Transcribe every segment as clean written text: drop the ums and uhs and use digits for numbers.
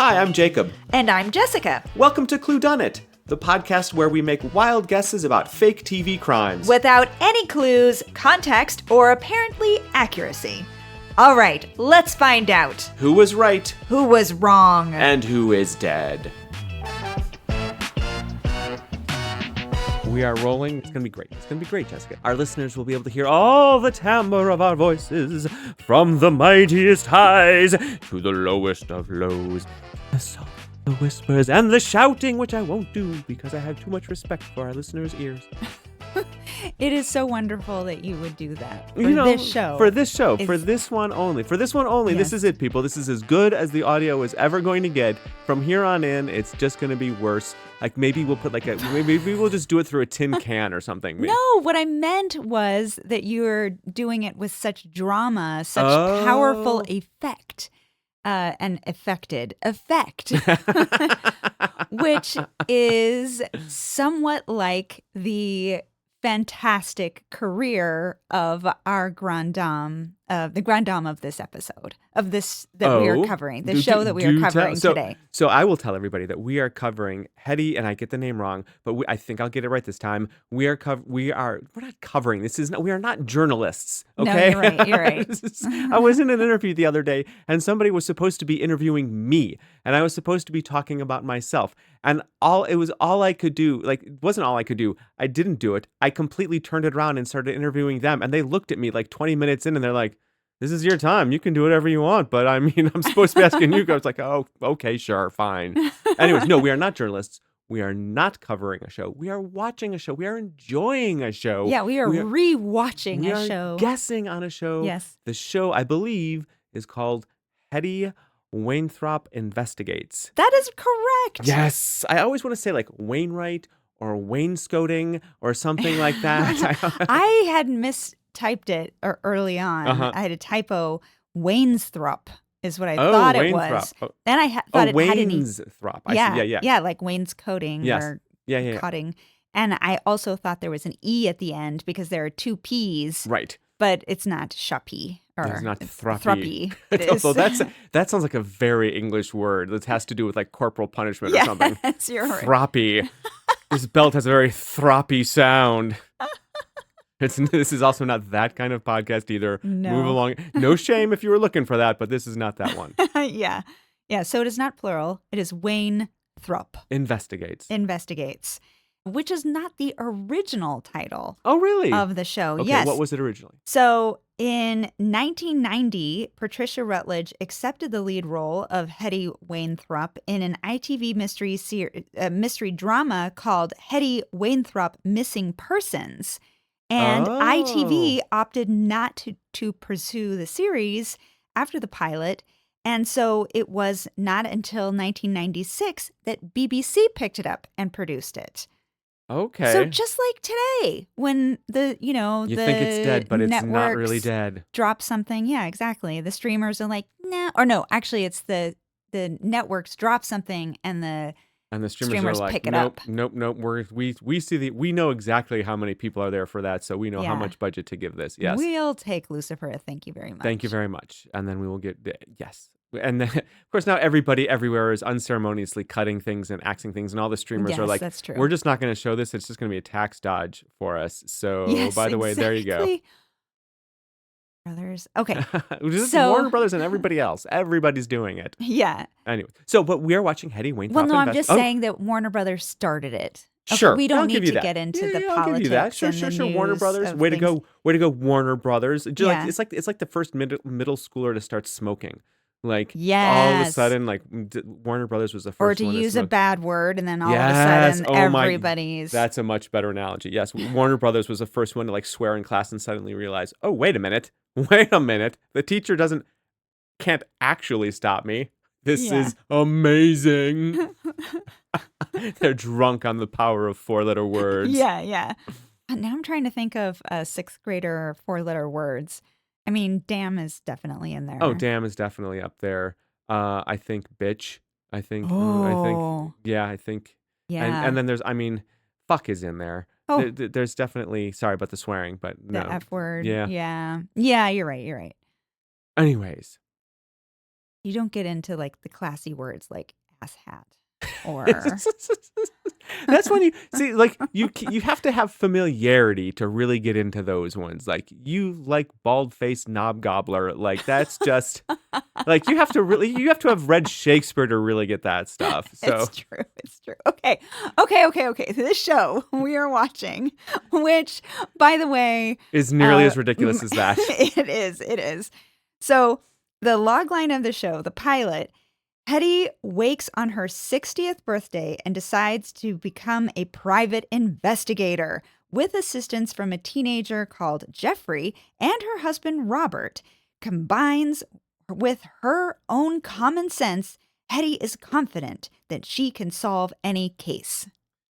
Hi, I'm Jacob. And I'm Jessica. Welcome to Clue Done It, the podcast where we make wild guesses about fake TV crimes. Without any clues, context, or apparently accuracy. All right, let's find out. Who was right? Who was wrong? And who is dead? We are rolling. It's going to be great. It's going to be great, Jessica. Our listeners will be able to hear all the timbre of our voices, from the mightiest highs to the lowest of lows. The soft, the whispers, and the shouting, which I won't do because I have too much respect for our listeners' ears. It is so wonderful that you would do that for this show. For this show. For this one only. For this one only. Yes. This is it, people. This is as good as the audio is ever going to get. From here on in, it's just going to be worse. Like maybe we'll put maybe we'll just do it through a tin can or something. No, what I meant was that you're doing it with such drama, such powerful effect. An affected effect, which is somewhat like the fantastic career of our grand dame, the grand dame of this episode, of this that we are covering, the show that we are covering today. So I will tell everybody that we are covering Hetty, and I get the name wrong, but I think I'll get it right this time. We're not covering. We are not journalists. Okay, no, you're right. I was in an interview the other day, and somebody was supposed to be interviewing me, and I was supposed to be talking about myself. And it was all I could do. Like, it wasn't all I could do. I didn't do it. I completely turned it around and started interviewing them. And they looked at me like 20 minutes in and they're like, this is your time. You can do whatever you want. But I mean, I'm supposed to be asking you. I was like, oh, okay, sure, fine. Anyways, no, we are not journalists. We are not covering a show. We are watching a show. We are enjoying a show. Yeah, we are rewatching a show. Guessing on a show. Yes. The show, I believe, is called Hetty Wainthropp Investigates. That is correct. Yes. I always want to say like Wainwright or wainscoting or something like that. I had mistyped it early on. I had a typo. Wainthropp is what I thought it was. Then I thought it had an E. Wainthropp. Yeah, like wainscoting or cutting. And I also thought there was an E at the end because there are two P's. Right. But it's not shoppy. It's not throppy. Although that sounds like a very English word that has to do with like corporal punishment or something. Yes, you're right. Throppy. This belt has a very throppy sound. This is also not that kind of podcast either. No. Move along. No shame if you were looking for that, but this is not that one. Yeah. So it is not plural. It is Wainthropp. Investigates. Which is not the original title. Oh, really? Of the show. Okay, yes. What was it originally? So in 1990, Patricia Routledge accepted the lead role of Hetty Wainthropp in an ITV mystery drama called Hetty Wainthropp Missing Persons. And ITV opted not to pursue the series after the pilot. And so it was not until 1996 that BBC picked it up and produced it. Okay. So just like today, when you think it's dead, but it's not really dead. Drop something. Yeah, exactly. The streamers are like, nah. Or no, actually it's the networks drop something and the streamers are like, pick it nope, up. Nope. We know exactly how many people are there for that, so we know how much budget to give this. Yes. We'll take Lucifer. Thank you very much. Thank you very much. And then we will get yes. And then, of course, now everybody everywhere is unceremoniously cutting things and axing things, and all the streamers are like, that's true. We're just not going to show this. It's just going to be a tax dodge for us. So, by the way, there you go. Brothers. Okay. So Warner Brothers and everybody else. Everybody's doing it. Yeah. Anyway, but we are watching Hetty Wainthropp. Well, no, I'm just saying that Warner Brothers started it. Okay, sure. We don't need to get into the politics. I'll give you that. Sure. Warner Brothers. Way to go, Warner Brothers. It's like the first middle schooler to start smoking. Like, all of a sudden, like, Warner Brothers was the first one. Or to use a bad word, and then all of a sudden, everybody's... That's a much better analogy. Yes, Warner Brothers was the first one to, like, swear in class and suddenly realize, oh, wait a minute. The teacher can't actually stop me. This is amazing. They're drunk on the power of four-letter words. Yeah. Now I'm trying to think of sixth grader four-letter words. I mean, damn is definitely in there. Oh, damn is definitely up there. I think bitch. I think. Yeah. And then there's, fuck is in there. Oh. There's definitely, sorry about the swearing, but no. The F word. Yeah. Yeah, you're right. Anyways, You don't get into like the classy words like asshat or That's when you see, like you have to have familiarity to really get into those ones. Like you like bald faced knob gobbler, like that's just like you have to have read Shakespeare to really get that stuff. So It's true. It's true. Okay. This show we are watching, which, by the way, is nearly as ridiculous as that. it is. It is. So the log line of the show, the pilot, Hetty wakes on her 60th birthday and decides to become a private investigator with assistance from a teenager called Jeffrey and her husband Robert. Combines with her own common sense, Hetty is confident that she can solve any case.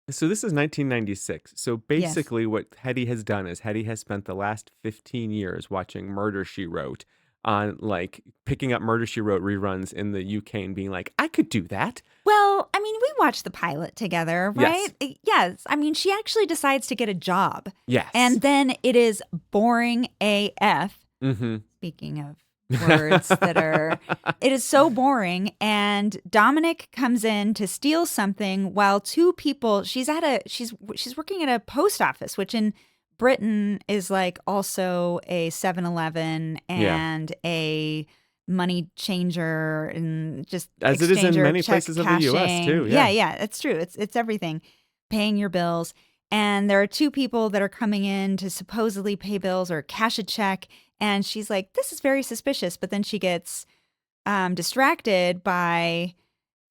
So this is 1996. So Yes. basically what Hetty has done is Hetty has spent the last 15 years watching Murder, She Wrote on like picking up Murder, She Wrote reruns in the UK and being like, I could do that. Well, I mean, we watched the pilot together, right? Yes. I mean, she actually decides to get a job. Yes. And then it is boring AF. Mm-hmm. Speaking of words that are, it is so boring. And Dominic comes in to steal something while two people, she's working at a post office, which in Britain is like also a 7-Eleven and a money changer and just as it is in many check places of the cashing. US too. Yeah, it's true. It's everything. Paying your bills. And there are two people that are coming in to supposedly pay bills or cash a check. And she's like, this is very suspicious. But then she gets distracted by,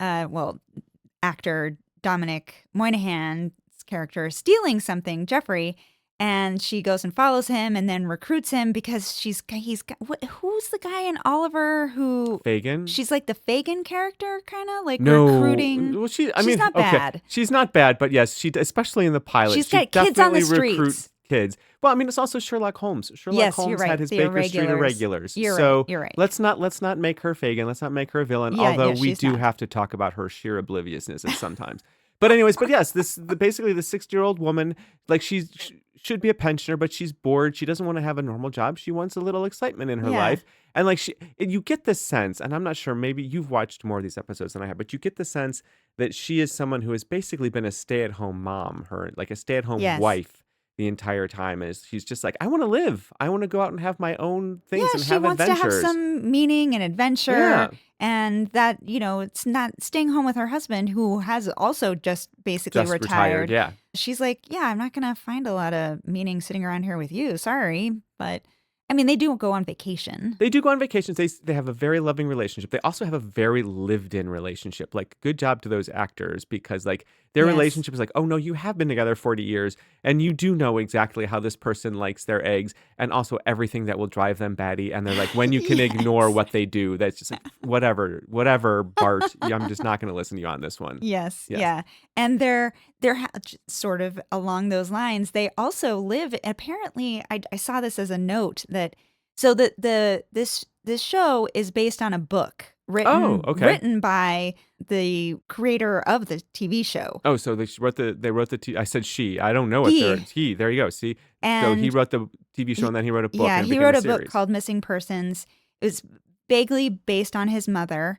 actor Dominic Monaghan's character stealing something, Jeffrey. And she goes and follows him and then recruits him because who's the guy in Oliver who Fagin? She's like the Fagin character, kind of like No. recruiting. Well, she's not bad. She's not bad, but yes, especially in the pilot, She's she got kids on the definitely recruits streets. kids. Well, I mean, it's also Sherlock Holmes. Sherlock Yes, Holmes you're right. had his The Baker Street irregulars. irregulars. You're right. Let's not make her Fagin. Let's not make her a villain. Yeah, although we she's do not. have to talk about her sheer obliviousness sometimes. But anyways, yes, basically the 60-year-old woman, like she should be a pensioner, but she's bored. She doesn't want to have a normal job. She wants a little excitement in her life. And like you get the sense, and I'm not sure, maybe you've watched more of these episodes than I have, but you get the sense that she is someone who has basically been a stay-at-home mom, like a stay-at-home wife the entire time. Is she's just like, I want to live. I want to go out and have my own things and have adventures. She wants to have some meaning and adventure. Yeah. And that, it's not staying home with her husband, who has also just basically retired. Yeah. She's like, I'm not going to find a lot of meaning sitting around here with you. Sorry. But I mean, they do go on vacation. They do go on vacations. They have a very loving relationship. They also have a very lived-in relationship. Like, good job to those actors, because like their relationship is like, oh no, you have been together 40 years and you do know exactly how this person likes their eggs and also everything that will drive them batty. And they're like, when you can ignore what they do, that's just like, whatever, Bart, I'm just not going to listen to you on this one. Yes. Yeah. And they're sort of along those lines. They also live, apparently, I saw this as a note that, so this show is based on a book written by the creator of the TV show. Oh, so they wrote the I said she. I don't know what he. There you go. See, so he wrote the TV show and then he wrote a book. Yeah, and he wrote a book called Missing Persons. It was vaguely based on his mother,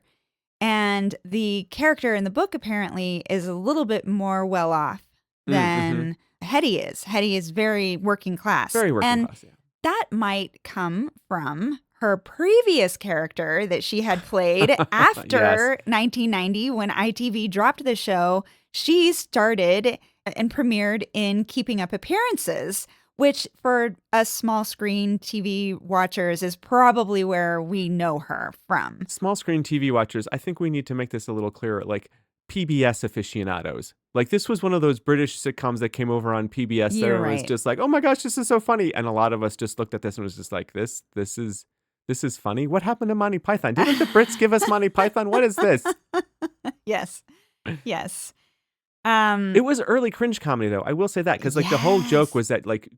and the character in the book apparently is a little bit more well off than Hetty is. Hetty is very working class. Very working class. Yeah. That might come from her previous character that she had played after 1990 when ITV dropped the show. She started and premiered in Keeping Up Appearances, which for us small screen TV watchers is probably where we know her from. Small screen TV watchers, I think we need to make this a little clearer. Like PBS aficionados. Like, this was one of those British sitcoms that came over on PBS that was just like, oh my gosh, this is so funny. And a lot of us just looked at this and was just like, this is funny. What happened to Monty Python? Didn't the Brits give us Monty Python? What is this? Yes. It was early cringe comedy, though. I will say that, because like the whole joke was that, like,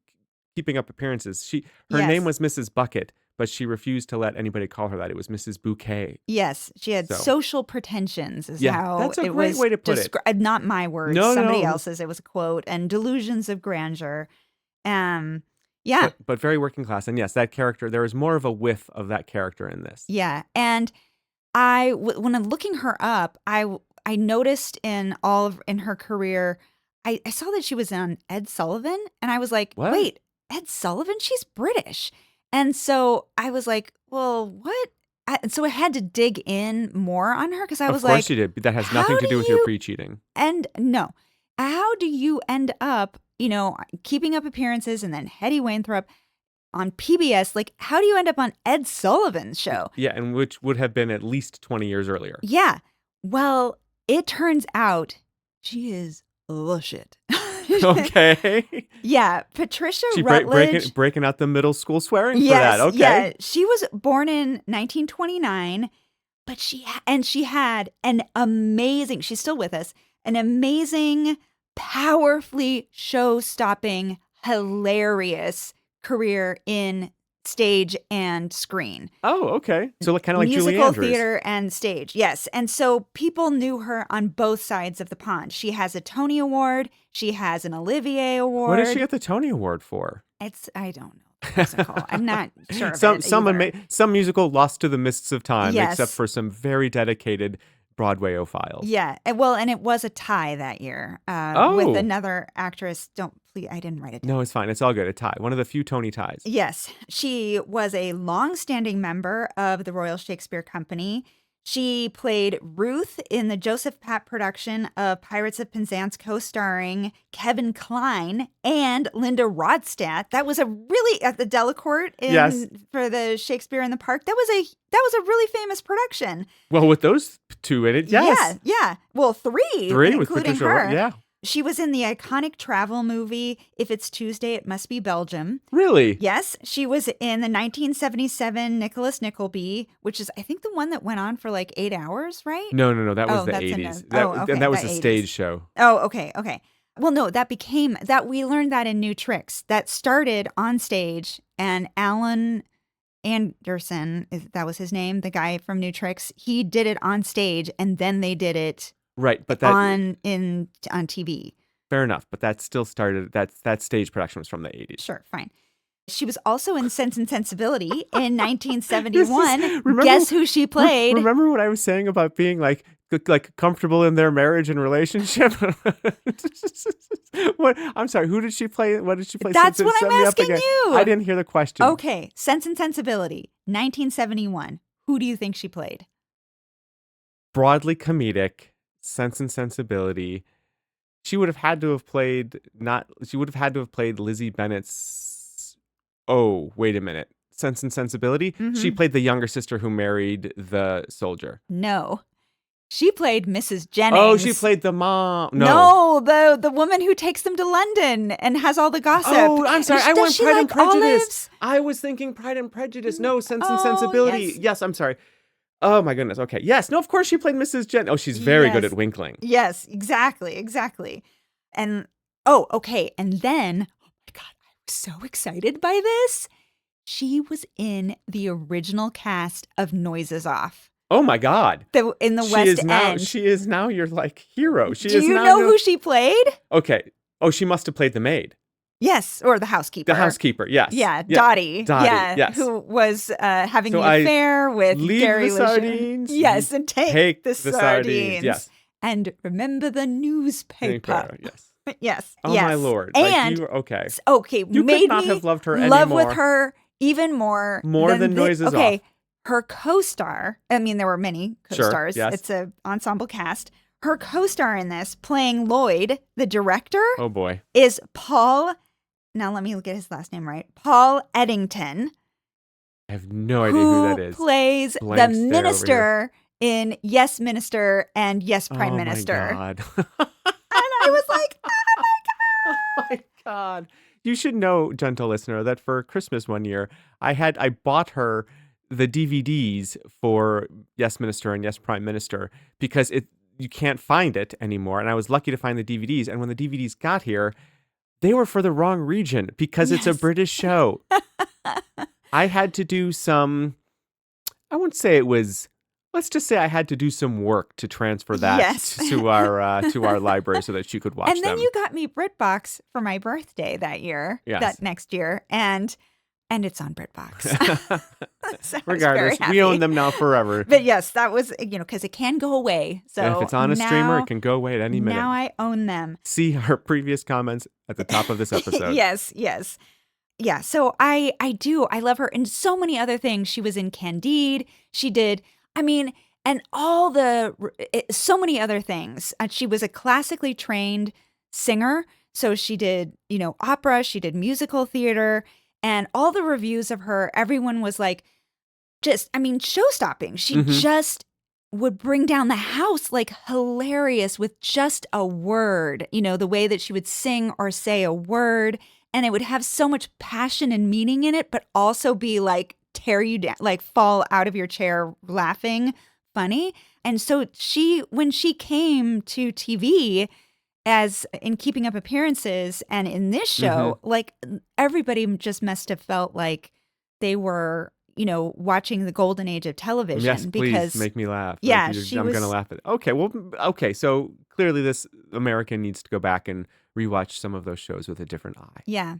Keeping Up Appearances, her name was Mrs. Bucket, but she refused to let anybody call her that. It was Mrs. Bouquet. Yes, she had social pretensions is how that's a it great was way to put it. Not my words, somebody else's. It was a quote. And delusions of grandeur. Yeah. But very working class. And yes, that character, there is more of a whiff of that character in this. Yeah. And when I'm looking her up, I noticed in her career, I saw that she was on Ed Sullivan, and I was like, What? wait, Ed Sullivan? She's British. And so I was like, well, what? And so I had to dig in more on her because I was like, of course you did. But that has nothing to do with your pre-cheating. And no, how do you end up, keeping up appearances and then Hetty Wainthropp on PBS? Like, how do you end up on Ed Sullivan's show? Yeah, and which would have been at least 20 years earlier. Yeah. Well, it turns out she is the shit. Okay. Yeah, Patricia She Routledge. breaking out the middle school swearing Yes, for that. Okay. Yeah, she was born in 1929, but she had an amazing, she's still with us, an amazing, powerfully show-stopping, hilarious career in stage and screen. Oh, okay. So kind of like Julie Musical Andrews. theater and stage, yes. And so people knew her on both sides of the pond. She has a Tony Award. She has an Olivier Award. What did she get the Tony Award for? I don't know. The musical. I'm not sure of some musical lost to the mists of time, Yes. except for some very dedicated Broadway-ophiles. Yeah. And it was a tie that year with another actress. I didn't write it down. No, it's fine. It's all good. A tie. One of the few Tony ties. Yes. She was a long-standing member of the Royal Shakespeare Company. She played Ruth in the Joseph Papp production of Pirates of Penzance, co-starring Kevin Kline and Linda Ronstadt. That was at the Delacorte for the Shakespeare in the Park. That was a really famous production. Well, with those two in it, yes. Yeah. Well, three with including Patricia. her. Yeah. She was in the iconic travel movie, If It's Tuesday, It Must Be Belgium. Really? Yes. She was in the 1977 Nicholas Nickleby, which is, I think, the one that went on for like 8 hours, right? No. That was the 80s. And that was a stage show. Oh, okay. Well, no, we learned that in New Tricks. That started on stage, and Alan Anderson, that was his name, the guy from New Tricks, he did it on stage, and then they did it right, but on TV. Fair enough, but that still started. That stage production was from the 80s. Sure, fine. She was also in Sense and Sensibility in 1971. Guess who she played? Remember what I was saying about being like comfortable in their marriage and relationship? What? I'm sorry. Who did she play? What did she play? That's what I'm asking you. I didn't hear the question. Okay, Sense and Sensibility, 1971. Who do you think she played? Broadly comedic, Sense and Sensibility. She would have had to have played Lizzie Bennett's. Oh, wait a minute. Sense and Sensibility. Mm-hmm. She played the younger sister who married the soldier. No. She played Mrs. Jennings. Oh, she played the mom. No, the woman who takes them to London and has all the gossip. Oh, I'm sorry. I went Pride and Prejudice. Olives? I was thinking Pride and Prejudice. No, Sense and Sensibility. Yes, I'm sorry. Oh, my goodness. Okay. Yes. No, of course she played Mrs. Jen. Oh, she's very good at winkling. Yes, exactly. And, okay. And then, oh my God, I was so excited by this. She was in the original cast of Noises Off. Oh my God! In the West End, she is now your hero. Do you know who she played? Okay. Oh, she must have played the maid. Yes, or the housekeeper. The housekeeper, yes. Yeah, Dottie. Yeah, yes. Who was having an affair with Gary the sardines. Yes, and take the sardines. Yes. And remember the newspaper. Yes. Yes. Oh my Lord! And okay. You made could not have loved her love anymore. with her even more. More than Noises Off. Okay. Her co-star, I mean, there were many co-stars. Sure, yes. It's an ensemble cast. Her co-star in this, playing Lloyd, the director, oh boy, is Paul. Now let me get his last name right. Paul Eddington. I have no idea who that is. Who plays the minister in Yes, Minister and Yes, Prime Minister. Oh my God. And I was like, oh my God. Oh my God. You should know, gentle listener, that for Christmas one year, I bought her the DVDs for Yes Minister and Yes Prime Minister because you can't find it anymore, and I was lucky to find the DVDs. And when the DVDs got here, they were for the wrong region because it's a British show. I had to do some. I won't say it was. Let's just say I had to do some work to transfer that to our library so that she could watch them. And then you got me BritBox for my birthday that year. Yes. That next year, and And it's on BritBox. So I was Regardless, very we own happy. them now forever. But yes, that was, because it can go away. So if it's on a streamer, now- it can go away at any minute. Now I own them. See our previous comments at the top of this episode. Yes. Yeah, so I love her in so many other things. She was in Candide. She did, and so many other things. She was a classically trained singer. So she did, opera, she did musical theater, and all the reviews of her, everyone was like, show-stopping. She just would bring down the house, like hilarious with just a word, the way that she would sing or say a word. And it would have so much passion and meaning in it, but also be like tear you down, like fall out of your chair laughing, funny. And so when she came to TV as in Keeping Up Appearances and in this show, like everybody just must have felt like they were, watching the golden age of television. Yes, because please make me laugh. Yeah, I'm going to laugh at it. Okay. So clearly this American needs to go back and rewatch some of those shows with a different eye. Yeah.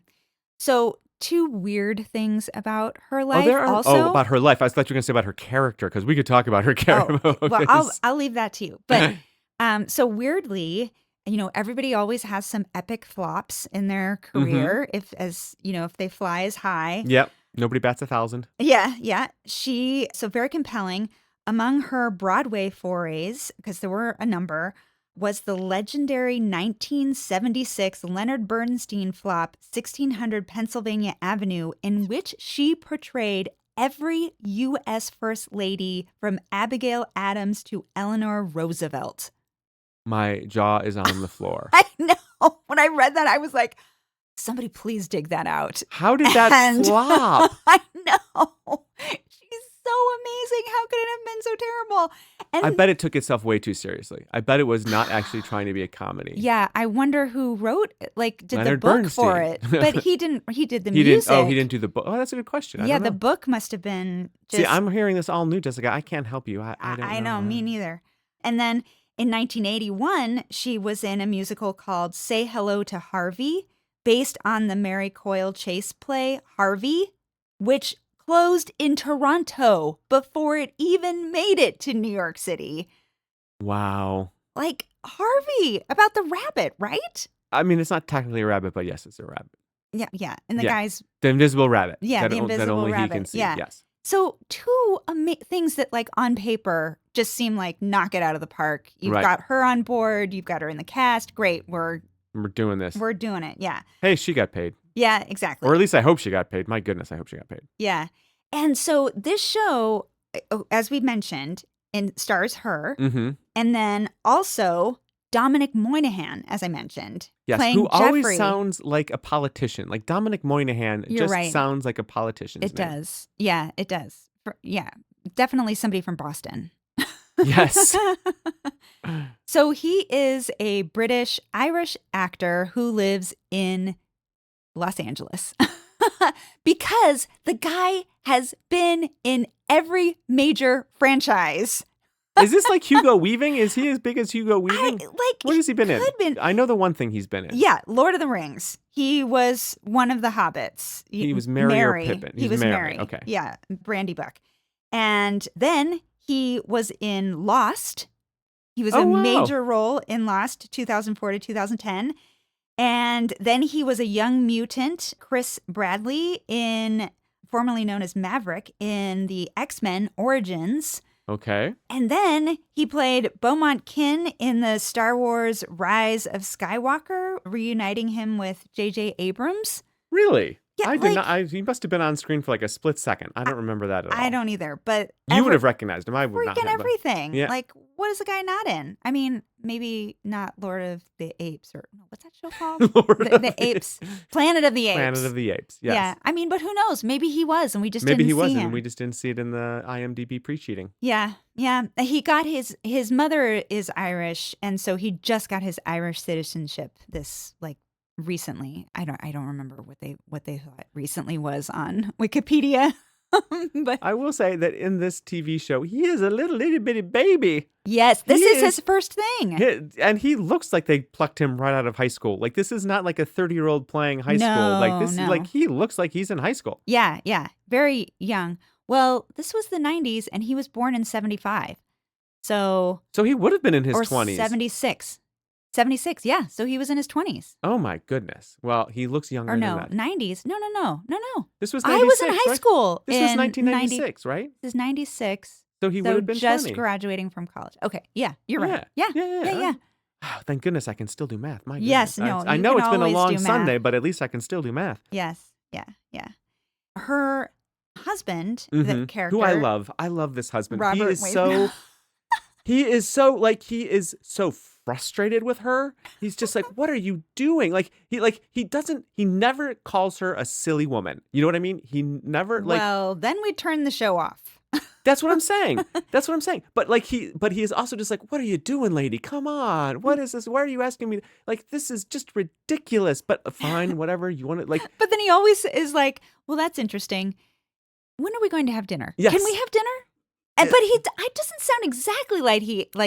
So 2 weird things about her life. About her life. I thought you were going to say about her character, because we could talk about her character. Well, I'll leave that to you. But so weirdly, everybody always has some epic flops in their career if they fly as high. Yep. Nobody bats 1,000. Yeah. So very compelling. Among her Broadway forays, because there were a number, was the legendary 1976 Leonard Bernstein flop 1600 Pennsylvania Avenue, in which she portrayed every U.S. First Lady from Abigail Adams to Eleanor Roosevelt. My jaw is on the floor. I know. When I read that, I was like, somebody please dig that out. How did that flop? I know. She's so amazing. How could it have been so terrible? And I bet it took itself way too seriously. I bet it was not actually trying to be a comedy. Yeah, I wonder who wrote did Leonard the book Bernstein. for it. But he did the music. He didn't do the book. Oh, that's a good question. I don't know. The book must have been just... See, I'm hearing this all new, Jessica. I can't help you. I don't know. Me neither. And then in 1981, she was in a musical called Say Hello to Harvey, based on the Mary Coyle Chase play Harvey, which closed in Toronto before it even made it to New York City. Wow. Like Harvey, about the rabbit, right? I mean, it's not technically a rabbit, but yes, it's a rabbit. Yeah. And the guy's... The invisible rabbit. Yeah, the invisible that only rabbit. He can see. Yeah. Yes. So 2 things that, like, on paper just seem like knock it out of the park. You've got her on board. You've got her in the cast. Great. We're doing this. We're doing it. Yeah. Hey, she got paid. Yeah, exactly. Or at least I hope she got paid. My goodness, I hope she got paid. Yeah. And so this show, as we mentioned, stars her. And then also Dominic Monaghan, as I mentioned. Yes, playing who always Jeffrey. Sounds like a politician. Like Dominic Monaghan sounds like a politician's It name. does. Yeah, it does. Definitely somebody from Boston. Yes. So he is a British-Irish actor who lives in Los Angeles. Because the guy has been in every major franchise. Is this like Hugo Weaving? Is he as big as Hugo Weaving? What has he been in? I know the one thing he's been in. Yeah, Lord of the Rings. He was one of the hobbits. He was Merry or Pippin. He was Merry. Okay. Yeah, Brandy Buck. And then he was in Lost. He was a major role in Lost, 2004 to 2010. And then he was a young mutant, Chris Bradley, formerly known as Maverick, in the X-Men Origins. Okay. And then he played Beaumont Kin in the Star Wars Rise of Skywalker, reuniting him with J.J. Abrams. Really? Yeah, I did not. He must have been on screen for like a split second. I don't remember that at all. I don't either, but you would have recognized him. I would not have. Freaking everything. Yeah. Like, what is the guy not in? I mean, maybe not Lord of the Apes or what's that show called? the Apes, Planet of the Apes. Planet of the Apes. Yes. Yeah. I mean, but who knows? Maybe he was, and we just maybe didn't he see wasn't, him. and we just didn't see it in the IMDb pre-cheating. Yeah. He got his mother is Irish, and so he just got his Irish citizenship recently. I don't remember what they thought recently was on Wikipedia. But I will say that in this TV show, he is a little itty bitty baby. yes, this He is his first thing. And he looks like they plucked him right out of high school. Like, this is not like a 30-year-old playing high school. Like, this is No. like, he looks like he's in high school. Yeah, very young. Well, this was the 90s, and he was born in 75. So he would have been in his or 20s. 76. 76, yeah. So he was in his 20s. Oh my goodness. Well, he looks younger Or no, than that. 90s. No. This was 96, I was in high right? school. This was 1996, right? This is 96. So he would have been just 20. graduating from college. Okay, yeah, you're right. Yeah. Oh, thank goodness I can still do math. My goodness. Yes, no, I you know can it's been a always long do math. Sunday, but at least I can still do math. Yes, yeah. Her husband, the character, Who I love. I love this husband. Robert he is so frustrated with her. He's just like, what are you doing? He never calls her a silly woman. You know what I mean? He never Well, then we turn the show off. That's what I'm saying. But he is also just like, what are you doing, lady? Come on. What is this? Why are you asking me? Like, this is just ridiculous. But fine, whatever you want to like. But then he always is like, well, that's interesting. When are we going to have dinner? Yes. Can we have dinner? But it doesn't sound exactly like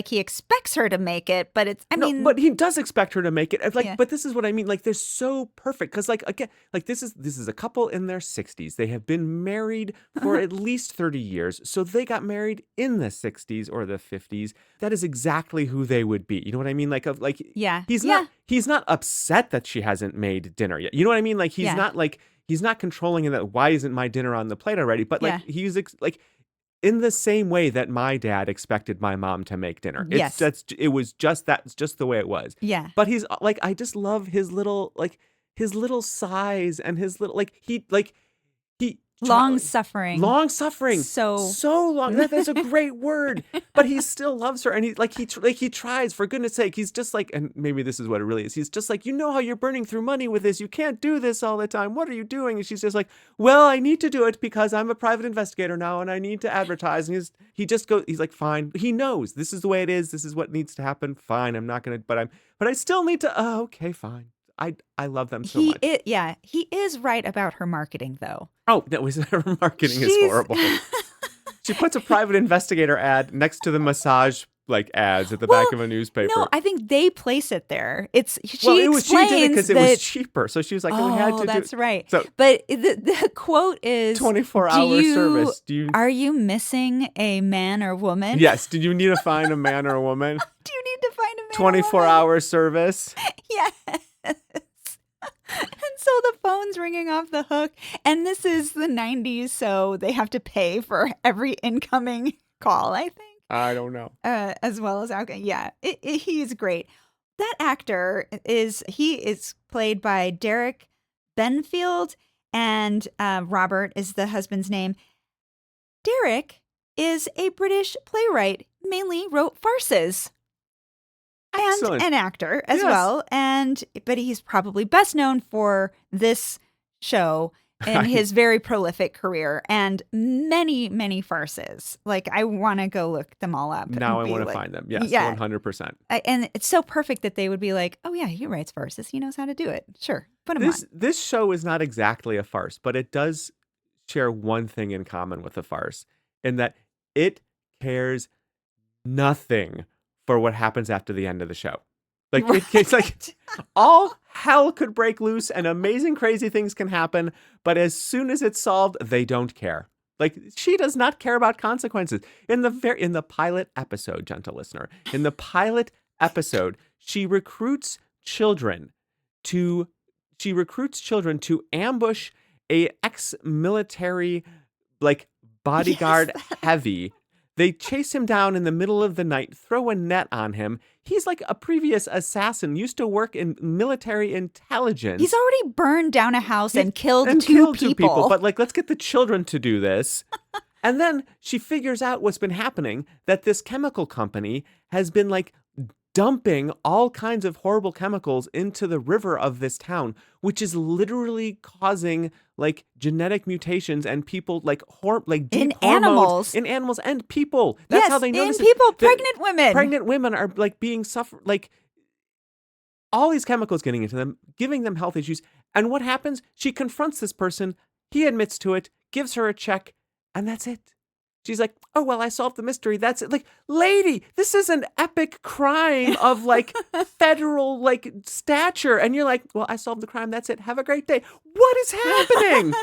he expects her to make it. But it's, I mean, but he does expect her to make it. Like, Yeah. but this is what I mean. Like, they're so perfect because, like, again, like this is a couple in their 60s. They have been married for at least 30 years, so they got married in the 60s or the 50s. That is exactly who they would be. You know what I mean? Yeah. He's not upset that she hasn't made dinner yet. You know what I mean? Like, he's not controlling in that. Why isn't my dinner on the plate already? But like, he's like. In the same way that my dad expected my mom to make dinner. Yes. That's just the way it was. Yeah. But he's like, I just love his little size and his little he Long suffering. So long. That's a great word. But he still loves her, and he tries, for goodness sake. He's just like, and maybe this is what it really is. He's just like, you know how you're burning through money with this. You can't do this all the time. What are you doing? And she's just like, well, I need to do it because I'm a private investigator now, and I need to advertise. And he's like, fine. He knows this is the way it is. This is what needs to happen. Fine. I'm not gonna, but I still need to. Oh, okay, fine. I love them so much. He is right about her marketing, though. Oh, no, her marketing is horrible. She puts a private investigator ad next to the massage ads at the back of a newspaper. No, I think they place it there. She did it because it was that- cheaper. So she was like, we had to do. That's right. So, but the quote is 24-hour service. Are you missing a man or woman? Yes. Did you need to find a man or a woman? Do you need to find a man? 24-hour service. Yes. And so the phone's ringing off the hook, and this is the 90s, so they have to pay for every incoming call, I think. I don't know. As well as outgoing. Yeah, he's great. That actor is played by Derek Benfield, and Robert is the husband's name. Derek is a British playwright, mainly wrote farces. Excellent. And an actor as well. But he's probably best known for this show in his very prolific career and many, many farces. Like, I want to go look them all up. Now I want to find them. Yes, 100%. And it's so perfect that they would be like, oh, yeah, he writes farces. He knows how to do it. Sure. Put him on. This show is not exactly a farce, but it does share one thing in common with a farce, in that it cares nothing for what happens after the end of the show. Like, it's like all hell could break loose and amazing, crazy things can happen. But as soon as it's solved, they don't care. Like, she does not care about consequences. In the pilot episode, gentle listener, in the pilot episode, she recruits children to ambush a ex-military bodyguard heavy. They chase him down in the middle of the night, throw a net on him. He's like a previous assassin, used to work in military intelligence. He's already burned down a house and killed two people. But let's get the children to do this. And then she figures out what's been happening, that this chemical company has been dumping all kinds of horrible chemicals into the river of this town, which is literally causing genetic mutations and people deep in hormones in animals and people. That's how they know this. In people, pregnant women. Pregnant women are being all these chemicals getting into them, giving them health issues. And what happens? She confronts this person. He admits to it, gives her a check, And that's it. She's like, oh, well, I solved the mystery. That's it. Like, lady, this is an epic crime of like federal like stature. And you're like, well, I solved the crime. That's it. Have a great day. What is happening?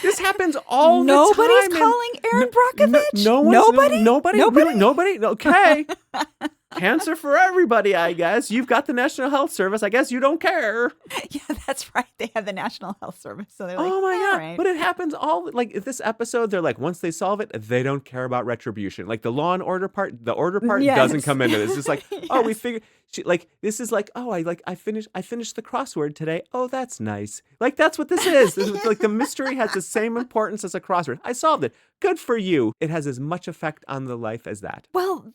This happens all the time. Nobody's calling Aaron Brockovich? No one's, Nobody? Nobody? Nobody? Really? Nobody? Okay. Cancer for everybody, I guess. You've got the National Health Service. I guess you don't care. Yeah, that's right. They have the National Health Service. So they're like, Oh my God. Right. But it happens all, like this episode, they're like, once they solve it, they don't care about retribution. Like the law and order part, the order part doesn't come into this. It's like, oh, we figured, this is like, oh, I finished the crossword today. Oh, that's nice. Like, that's what this is. It's like the mystery has the same importance as a crossword. I solved it. Good for you. It has as much effect on the life as that. Well,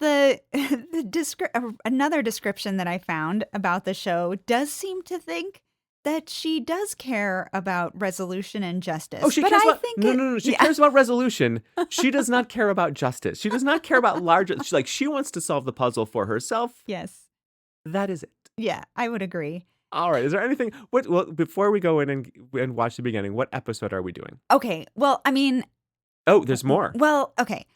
another description that I found about the show does seem to think that she does care about resolution and justice. Oh, she but cares I about think no. She cares about resolution. She does not care about justice. She does not care about larger. She wants to solve the puzzle for herself. Yes. That is it. Yeah, I would agree. All right. Is there anything? Well, before we go in and watch the beginning, what episode are we doing? Okay. Well, I mean. Oh, there's more. Well, okay.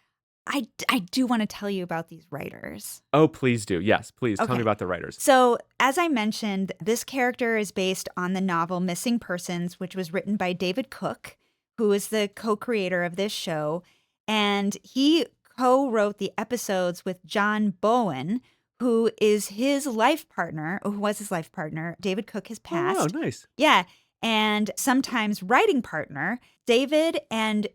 I do want to tell you about these writers. Oh, please do. Yes, please tell me about the writers. So, as I mentioned, this character is based on the novel Missing Persons, which was written by David Cook, who is the co-creator of this show. And he co-wrote the episodes with John Bowen, who was his life partner. David Cook has passed. Oh, nice. Yeah. And sometimes writing partner. David and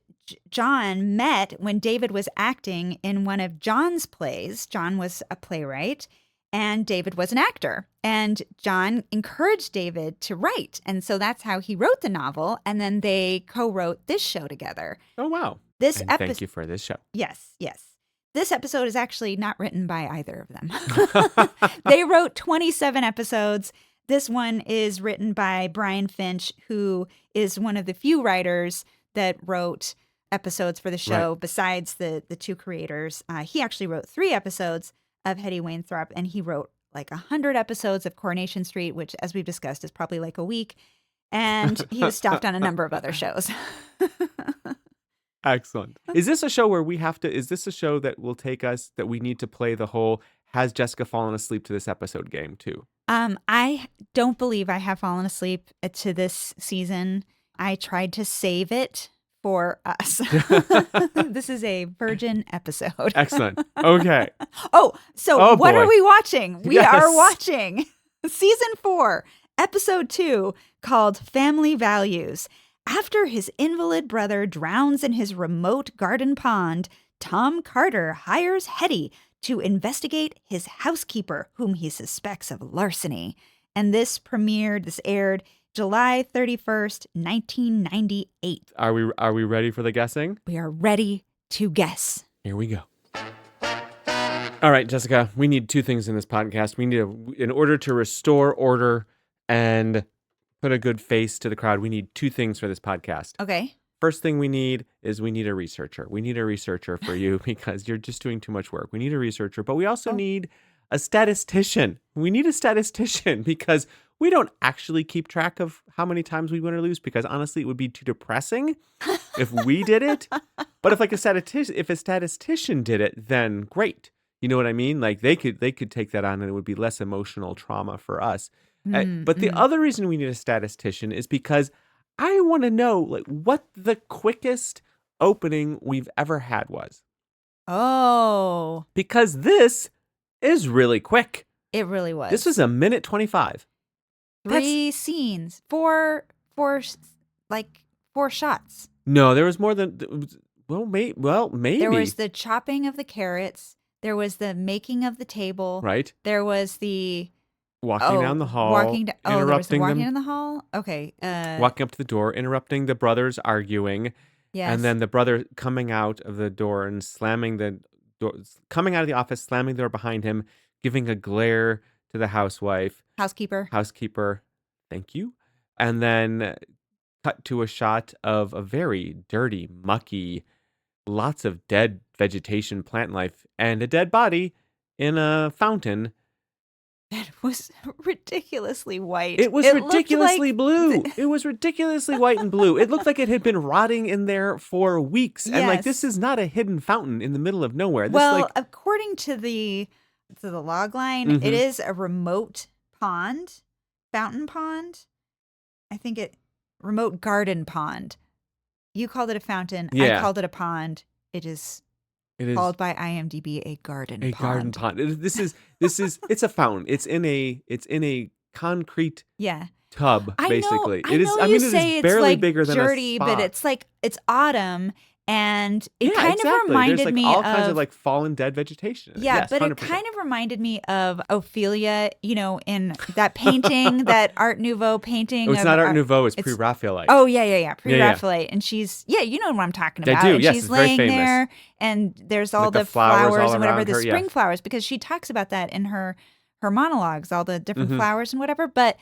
John met when David was acting in one of John's plays. John was a playwright and David was an actor. And John encouraged David to write. And so that's how he wrote the novel. And then they co-wrote this show together. Oh, wow. Thank you for this show. Yes. This episode is actually not written by either of them. They wrote 27 episodes. This one is written by Brian Finch, who is one of the few writers that wrote episodes for the show, besides the two creators. He actually wrote 3 episodes of Hetty Wainthropp, and he wrote like 100 episodes of Coronation Street, which, as we've discussed, is probably like a week. And he was staffed on a number of other shows. Excellent. Is this a show where is this a show that will take us, that we need to play the whole has Jessica fallen asleep to this episode game too? I don't believe I have fallen asleep to this season. I tried to save it for us. This is a virgin episode. Excellent. Okay. What are we watching? We Yes. are watching season 4, episode 2, called Family Values. After his invalid brother drowns in his remote garden pond, Tom Carter hires Hetty to investigate his housekeeper, whom he suspects of larceny. And this aired July 31st, 1998. Are we ready for the guessing? We are ready to guess. Here we go. All right, Jessica, we need 2 things in this podcast. We need in order to restore order and put a good face to the crowd, we need 2 things for this podcast. Okay. First thing we need a researcher. We need a researcher for you because you're just doing too much work. We need a researcher, but we also need a statistician. We need a statistician because we don't actually keep track of how many times we win or lose, because honestly, it would be too depressing if we did it. But if a statistician did it, then great. You know what I mean? Like they could take that on and it would be less emotional trauma for us. But the other reason we need a statistician is because I want to know like what the quickest opening we've ever had was. Oh. Because this is really quick. It really was. This was 1:25. 3 scenes, 4 shots. No, there was more than maybe. There was the chopping of the carrots. There was the making of the table. Right. There was the walking down the hall. There was the walking them, in the hall. Okay. Walking up to the door, interrupting the brothers arguing. Yes. And then the brother coming out of the door and slamming the door, coming out of the office, slamming the door behind him, giving a glare to the housekeeper. Thank you. And then cut to a shot of a very dirty, mucky, lots of dead vegetation, plant life, and a dead body in a fountain. that was ridiculously white. It was It looked ridiculously like blue. It was ridiculously white and blue. It looked like it had been rotting in there for weeks. And like, this yes. is not a hidden fountain in the middle of nowhere. This Well, like, according to the log line, it mhm. is a remote pond, fountain pond. I think remote garden pond. You called it a fountain. I Yeah, called it a pond. It is it is called by IMDb a garden a garden pond. pond. It's a fountain. It's in a concrete Yeah. tub, I basically. know I you mean, it is say it's barely like bigger than a dirty, but spa. it's like it's autumn, and it Yeah, kind of exactly. There's reminded like me all kinds of of like fallen dead vegetation in it. yeah, Yes, but it 100%. kind of reminded me of Ophelia, in that painting, that Art Nouveau painting Oh, it's of not Art Nouveau, it's it's pre-Raphaelite. oh yeah, Yeah, yeah. pre-Raphaelite, and she's you know what I'm talking I about, do. and Yes, she's it's very laying famous. there, and there's all Like the the flowers flowers all and whatever, around the her. Yeah. spring flowers, because she talks about that in her monologues, all the different Hmm. flowers and whatever. But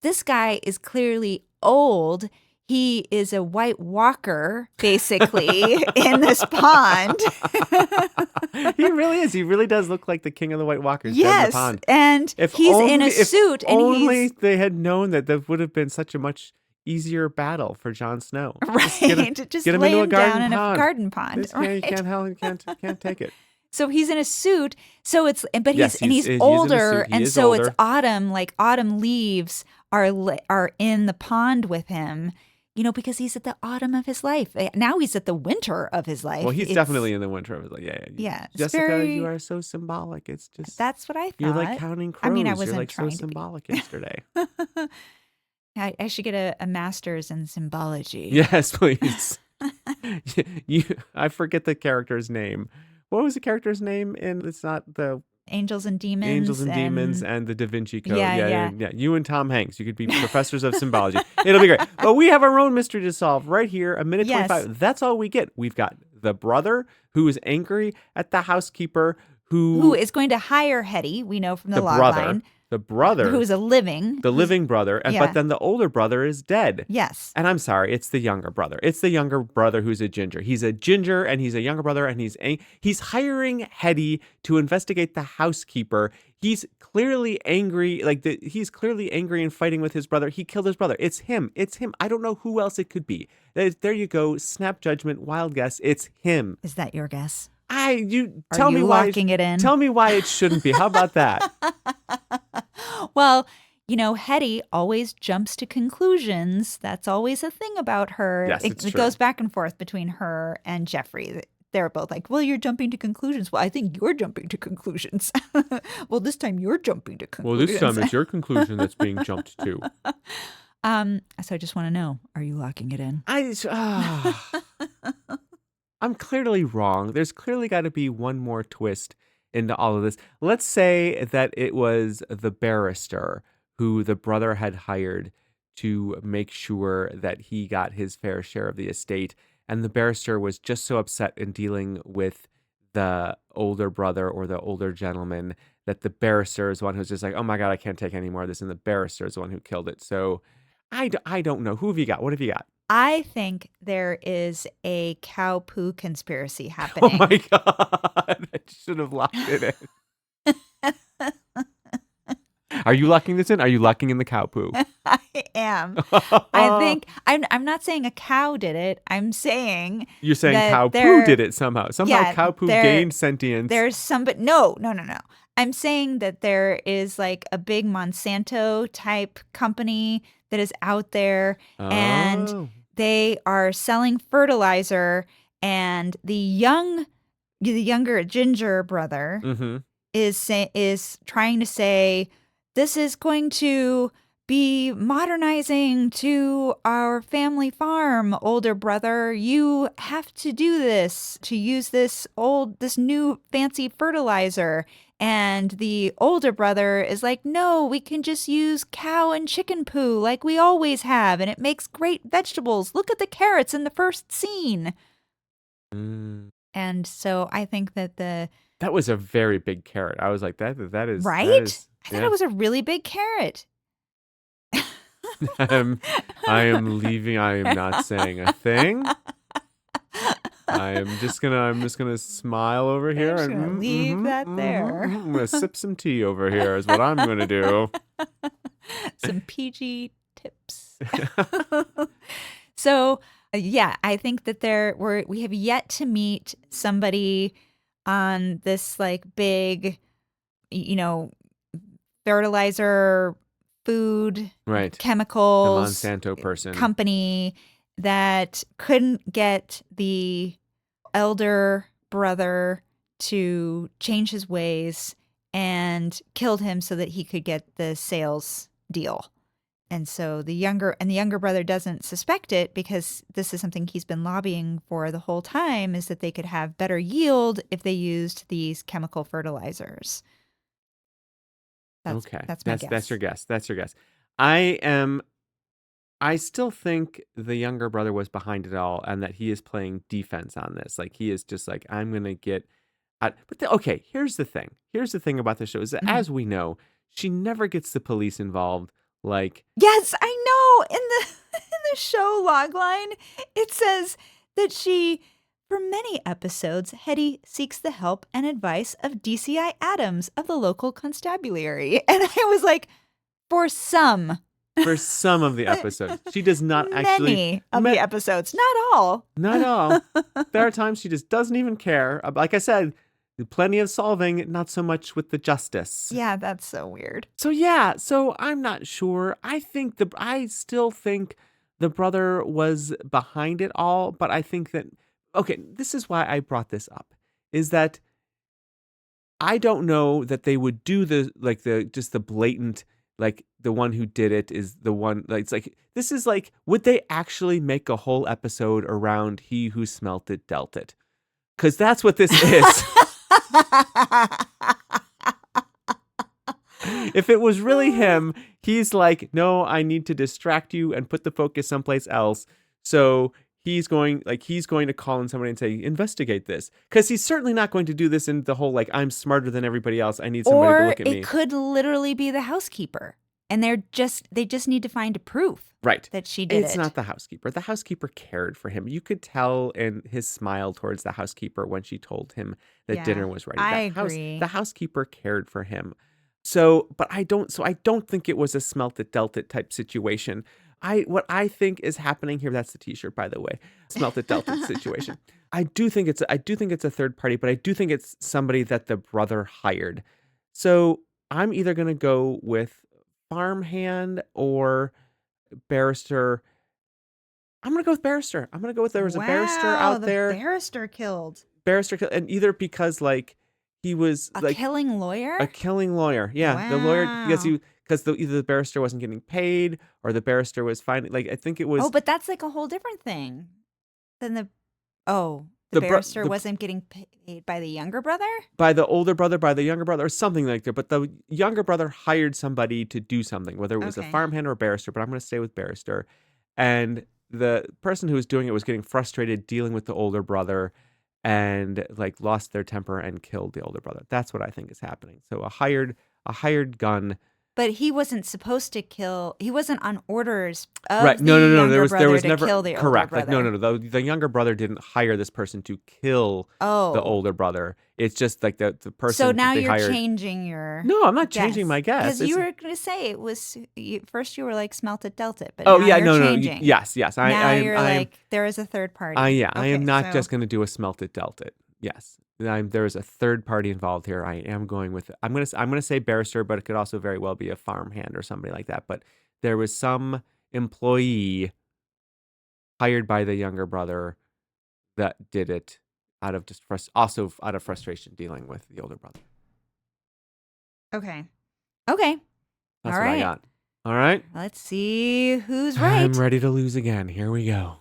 this guy is clearly old. He is a White Walker, basically, in this pond. He really is. He really does look like the king of the White Walkers dead in the Yes, pond. and If he's in a only, if suit, and only he's they had known that would have been such a much easier battle for Jon Snow. right. Just Get him lay into a him down garden in a pond. garden pond, This right? can't take it. So he's in a suit. So but Yes, he's he is in a older, suit. He and is so it's older. autumn. Like autumn leaves are in the pond with him. Because he's at the autumn of his life. Now he's at the winter of his life. Well, he's definitely in the winter of his life. Yeah. Yeah, it's Jessica, you are so symbolic. It's just That's what I you're like thought. counting I mean, I crows. You're wasn't like so trying to be. symbolic yesterday. I should get a master's in symbology. Yes, please. I forget the character's name. What was the character's name? And it's not the Angels and Demons. Angels and Demons and the Da Vinci Code. Yeah. Yeah. You and Tom Hanks. You could be professors of symbology. It'll be great. But we have our own mystery to solve right here. A minute Yes. 25. That's all we get. We've got the brother who is angry at the housekeeper Who is going to hire Hetty, we know from the log line. The brother. Who's a living. The living brother. Yeah. But then the older brother is dead. Yes. And I'm sorry, it's the younger brother. It's the younger brother who's a ginger. He's a ginger and he's a younger brother, and he's hiring Hetty to investigate the housekeeper. He's clearly angry, he's clearly angry and fighting with his brother. He killed his brother. It's him. I don't know who else it could be. There you go. Snap judgment, wild guess. It's him. Is that your guess? Tell Are me you why. locking it in? Tell me why it shouldn't be. How about that? Well, Hetty always jumps to conclusions. That's always a thing about her. Yes, it's It true. goes back and forth between her and Jeffrey. They're both like, well, you're jumping to conclusions. Well, I think you're jumping to conclusions. Well, this time you're jumping to Well, conclusions. this time it's your conclusion that's being jumped to. So I just want to know, are you locking it in? I'm clearly wrong. There's clearly got to be one more twist into all of this. Let's say that it was the barrister who the brother had hired to make sure that he got his fair share of the estate. And the barrister was just so upset in dealing with the older brother or the older gentleman that the barrister is the one who's just like, oh my God, I can't take any more of this. And the barrister is the one who killed it. So I don't know. Who have you got? What have you got? I think there is a cow poo conspiracy Oh happening. my God. I should have locked it in. Are you locking this in? Are you locking in the cow poo? I am. I think I'm not saying a cow did it. I'm saying You're saying that cow poo did it somehow. Somehow cow poo gained sentience. There's somebody. No. I'm saying that there is like a big Monsanto type company that is out there, and Oh. they are selling fertilizer, and the younger ginger brother Mhm. is trying to say, this is going to be modernizing to our family farm, older brother. You have to do this, to use this new fancy fertilizer. And the older brother is like, no, we can just use cow and chicken poo like we always have, and it makes great vegetables. Look at the carrots in the first scene. Mm. And so I think that That was a very big carrot. I was like, that is right? That is, I thought it was a really big carrot. I am leaving. I am not saying a thing. I'm just gonna smile over here just and gonna leave that there. I'm gonna sip some tea over here is what I'm gonna do. Some PG tips. So, yeah, I think that we have yet to meet somebody on this like big, fertilizer, food, Right. The chemicals Monsanto person. company that couldn't get the elder brother to change his ways and killed him so that he could get the sales deal. And so the younger brother doesn't suspect it because this is something he's been lobbying for the whole time, is that they could have better yield if they used these chemical fertilizers. That's my guess. That's your guess. That's your guess. I still think the younger brother was behind it all and that he is playing defense on this. Like he is just like, I'm going to get okay, here's the thing. Here's the thing about the show is that as we know, she never gets the police involved. Like, yes, I know. In the show logline, it says that for many episodes, Hetty seeks the help and advice of DCI Adams of the local constabulary. And I was like, for some of the episodes, she does not actually. Many of the episodes, not all. Not all. There are times she just doesn't even care. Like I said, plenty of solving, not so much with the justice. Yeah, that's so weird. So yeah, I'm not sure. I still think the brother was behind it all, but I think that this is why I brought this up, is that I don't know that they would do the blatant, like the one who did it is the one, like it's like this is like, would they actually make a whole episode around he who smelt it dealt it? Because that's what this is. If it was really him, he's like, no, I need to distract you and put the focus someplace else. So he's going to call in somebody and say, investigate this. Because he's certainly not going to do this in the whole, like, I'm smarter than everybody else. I need somebody to look at me. Or it could literally be the housekeeper. And they just need to find a proof that she did it. It's not the housekeeper. The housekeeper cared for him. You could tell in his smile towards the housekeeper when she told him that dinner was ready. I agree. The housekeeper cared for him. So I don't think it was a smelt it dealt it type situation. What I think is happening here, that's the t-shirt, by the way. Smelt it dealt it situation. I do think it's a third party, but I do think it's somebody that the brother hired. So I'm either going to go with farmhand or barrister. I'm going to go with barrister. I'm going to go with there was a barrister out there. Barrister killed. And either because like he was a killing lawyer. Yeah, wow. The lawyer because either the barrister wasn't getting paid or the barrister was finding, like I think it was. Oh, but that's like a whole different thing than the barrister wasn't getting paid by the younger brother? By the older brother, by the younger brother, or something like that. But the younger brother hired somebody to do something, whether it was a farmhand or a barrister, but I'm going to stay with barrister. And the person who was doing it was getting frustrated dealing with the older brother and like lost their temper and killed the older brother. That's what I think is happening. So a hired gun. But he wasn't supposed to kill. He wasn't on orders of right. the No. younger There was brother never to kill the correct. older brother. Like no. The younger brother didn't hire this person to kill the older brother. It's just like the person. So now they you're hired. changing your. No, I'm not changing my guess. Because you were going to say it was first. You were like smelt it, dealt it, but now you're no, changing. Yes. Now you're like there is a third party. I am not just going to do a smelt it, dealt it. Yes. There is a third party involved here. I am going with it. I'm gonna say barrister, but it could also very well be a farmhand or somebody like that. But there was some employee hired by the younger brother that did it out of just also out of frustration dealing with the older brother. Okay. That's all what right. I got. All right. Let's see who's right. I'm ready to lose again. Here we go.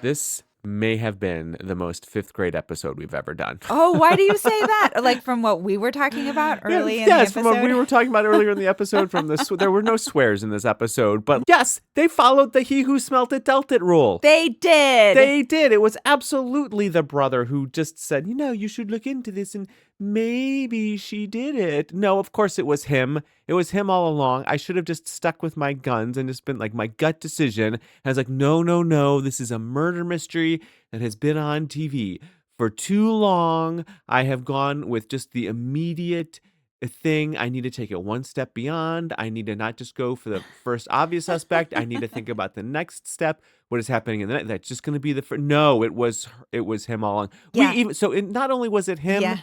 This may have been the most fifth grade episode we've ever done. Oh, why do you say that? Like from what we were talking about early in the episode? Yes, from what we were talking about earlier in the episode. There were no swears in this episode, but yes, they followed the he who smelt it dealt it rule. They did. It was absolutely the brother who just said, you should look into this and maybe she did it. No, of course it was him. It was him all along. I should have just stuck with my guns and just been like my gut decision. I was like, no, no, no. This is a murder mystery that has been on TV for too long. I have gone with just the immediate thing. I need to take it one step beyond. I need to not just go for the first obvious suspect. I need to think about the next step. What is happening in the next? That's just going to be the first. No, it was him all along. Yeah. Not only was it him. Yeah.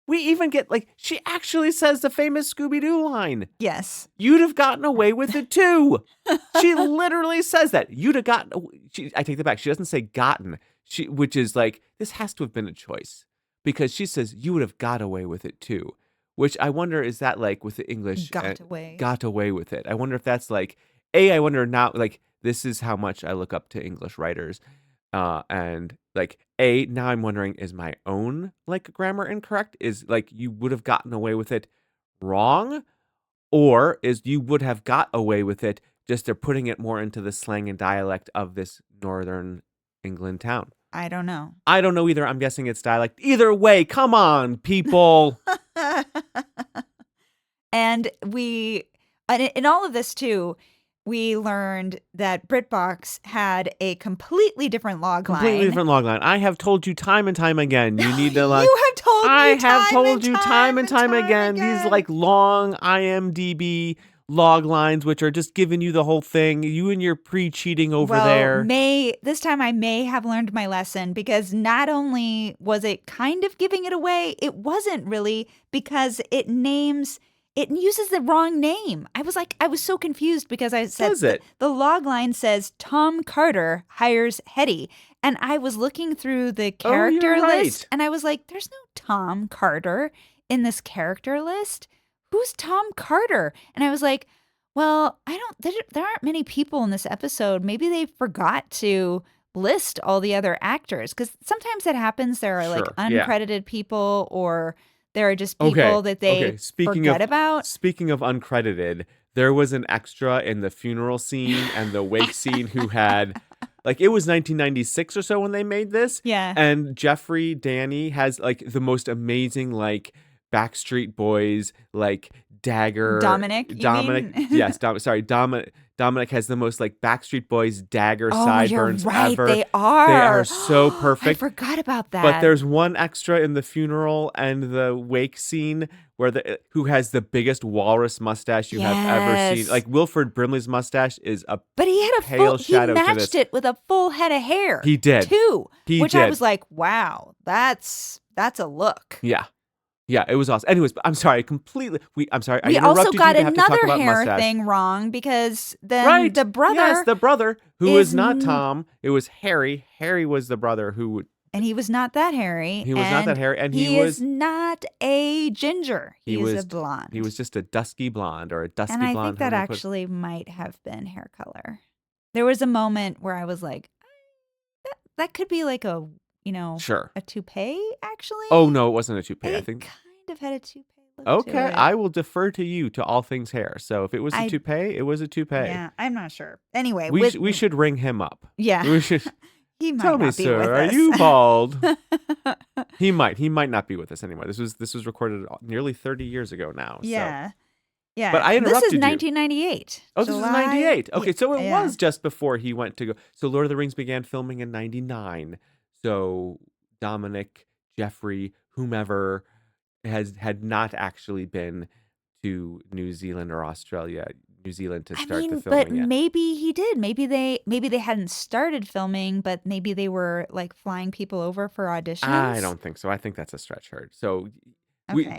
We even get, like, she actually says the famous Scooby-Doo line. Yes. You'd have gotten away with it, too. She literally says that. You'd have gotten... I take that back. She doesn't say gotten, which is like, this has to have been a choice. Because she says, you would have got away with it, too. Which I wonder, is that, like, with the English... Got away. Got away with it. I wonder if that's, like... I wonder now, like, this is how much I look up to English writers. And like now I'm wondering, is my own like grammar incorrect? Is like you would have gotten away with it wrong, or is you would have got away with it, just they're putting it more into the slang and dialect of this northern England town? I don't know. I don't know either. I'm guessing it's dialect. Either way, come on, people. And in all of this too, we learned that BritBox had a completely different log line. Completely different log line. I have told you time and time again. You need to like. You have told me I have time told and you time time and and time time again. again. These like long IMDb log lines, which are just giving you the whole thing. You and your pre-cheating over there. This time I may have learned my lesson, because not only was it kind of giving it away, it wasn't really, because it uses the wrong name. I was so confused, because I said the log line says Tom Carter hires Hetty. And I was looking through the character list, and I was like, there's no Tom Carter in this character list. Who's Tom Carter? And I was like, well, there aren't many people in this episode. Maybe they forgot to list all the other actors, because sometimes that happens. There are like uncredited people, or there are just people that they forget about. Speaking of uncredited, there was an extra in the funeral scene and the wake scene who had, like, it was 1996 or so when they made this. Yeah. And Jeffrey Danny has, like, the most amazing, like, Backstreet Boys, like, dagger. Dominic, yes, Dominic has the most, like, Backstreet Boys dagger sideburns you're right, ever. They are. They are so perfect. I forgot about that. But there's one extra in the funeral and the wake scene who has the biggest walrus mustache you have ever seen. Like, Wilford Brimley's mustache is a But he had a pale shadow he to matched this. it with a full head of hair. He did. Too. He I did. was like, wow, that's a look. Yeah. Yeah, it was awesome. Anyways, I'm sorry, I'm sorry. I We interrupted also got you to have to talk another about hair mustache. thing wrong, because then the brother. Yes, the brother, who is is not Tom. It was Harry. Harry was the brother who would. And he was not that hairy. He was not that hairy. And he is not a ginger. He is a blonde. He was just a dusky blonde, or a dusky blonde. And I think that actually might have been hair color. There was a moment where I was like, that could be like a, a toupee, actually. Oh, no, it wasn't a toupee. I think kind of had a toupee look okay, to it. I will defer to you to all things hair. So if it was a toupee, it was a toupee. Yeah, I'm not sure. Anyway, we should ring him up. Yeah. We should. He might Tell me, not be sir, with are us. you bald? He might not be with us anymore. This was recorded nearly 30 years ago now. Yeah. So. Yeah. But I interrupted you. This is 1998. Oh, this is 98. Okay, so it yeah. was just before he went to go. So Lord of the Rings began filming in 99. So Dominic, Jeffrey, whomever had not actually been to New Zealand or Australia. New Zealand to start the filming. But maybe he did. Maybe they hadn't started filming, but maybe they were like flying people over for auditions. I don't think so. I think that's a stretch, Heard. So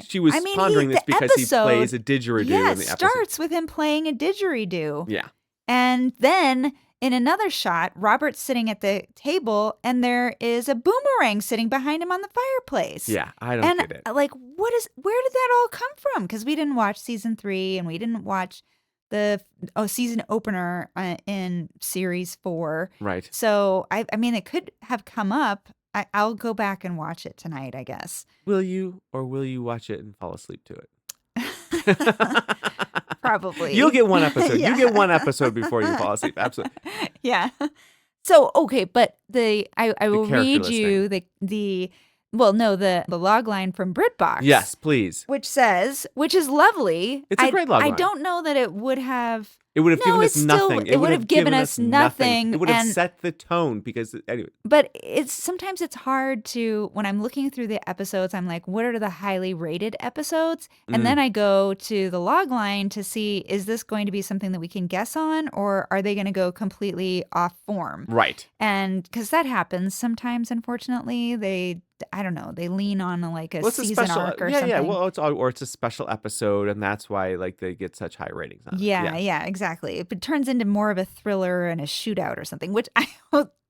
she was I mean, pondering this because he plays a didgeridoo yeah, in the episode. Yeah, starts with him playing a didgeridoo. Yeah. And then in another shot, Robert's sitting at the table and there is a boomerang sitting behind him on the fireplace. Yeah, I don't get it. Like, where did that all come from? Because we didn't watch season 3 and we didn't watch the season opener in series 4. Right. So, I mean, it could have come up. I'll go back and watch it tonight, I guess. Will you watch it and fall asleep to it? Probably. You'll get one episode. Yeah. You get one episode before you fall asleep. Absolutely. Yeah. So, okay, but I will read you the well, no, the log line from BritBox. Yes, please. Which is lovely. It's a great log I line. don't know that it would have. It would have No, given us it's still- nothing. it would have given us nothing, It would have and- set the tone because anyway. But sometimes it's hard to, when I'm looking through the episodes, I'm like, what are the highly rated episodes? And then I go to the log line to see, is this going to be something that we can guess on, or are they going to go completely off form? Right. And because that happens sometimes, unfortunately, I don't know, they lean on like a It's a season special, arc or yeah, something. yeah. Well, it's a special episode, and that's why like they get such high ratings on it. Yeah, exactly. It turns into more of a thriller and a shootout or something, which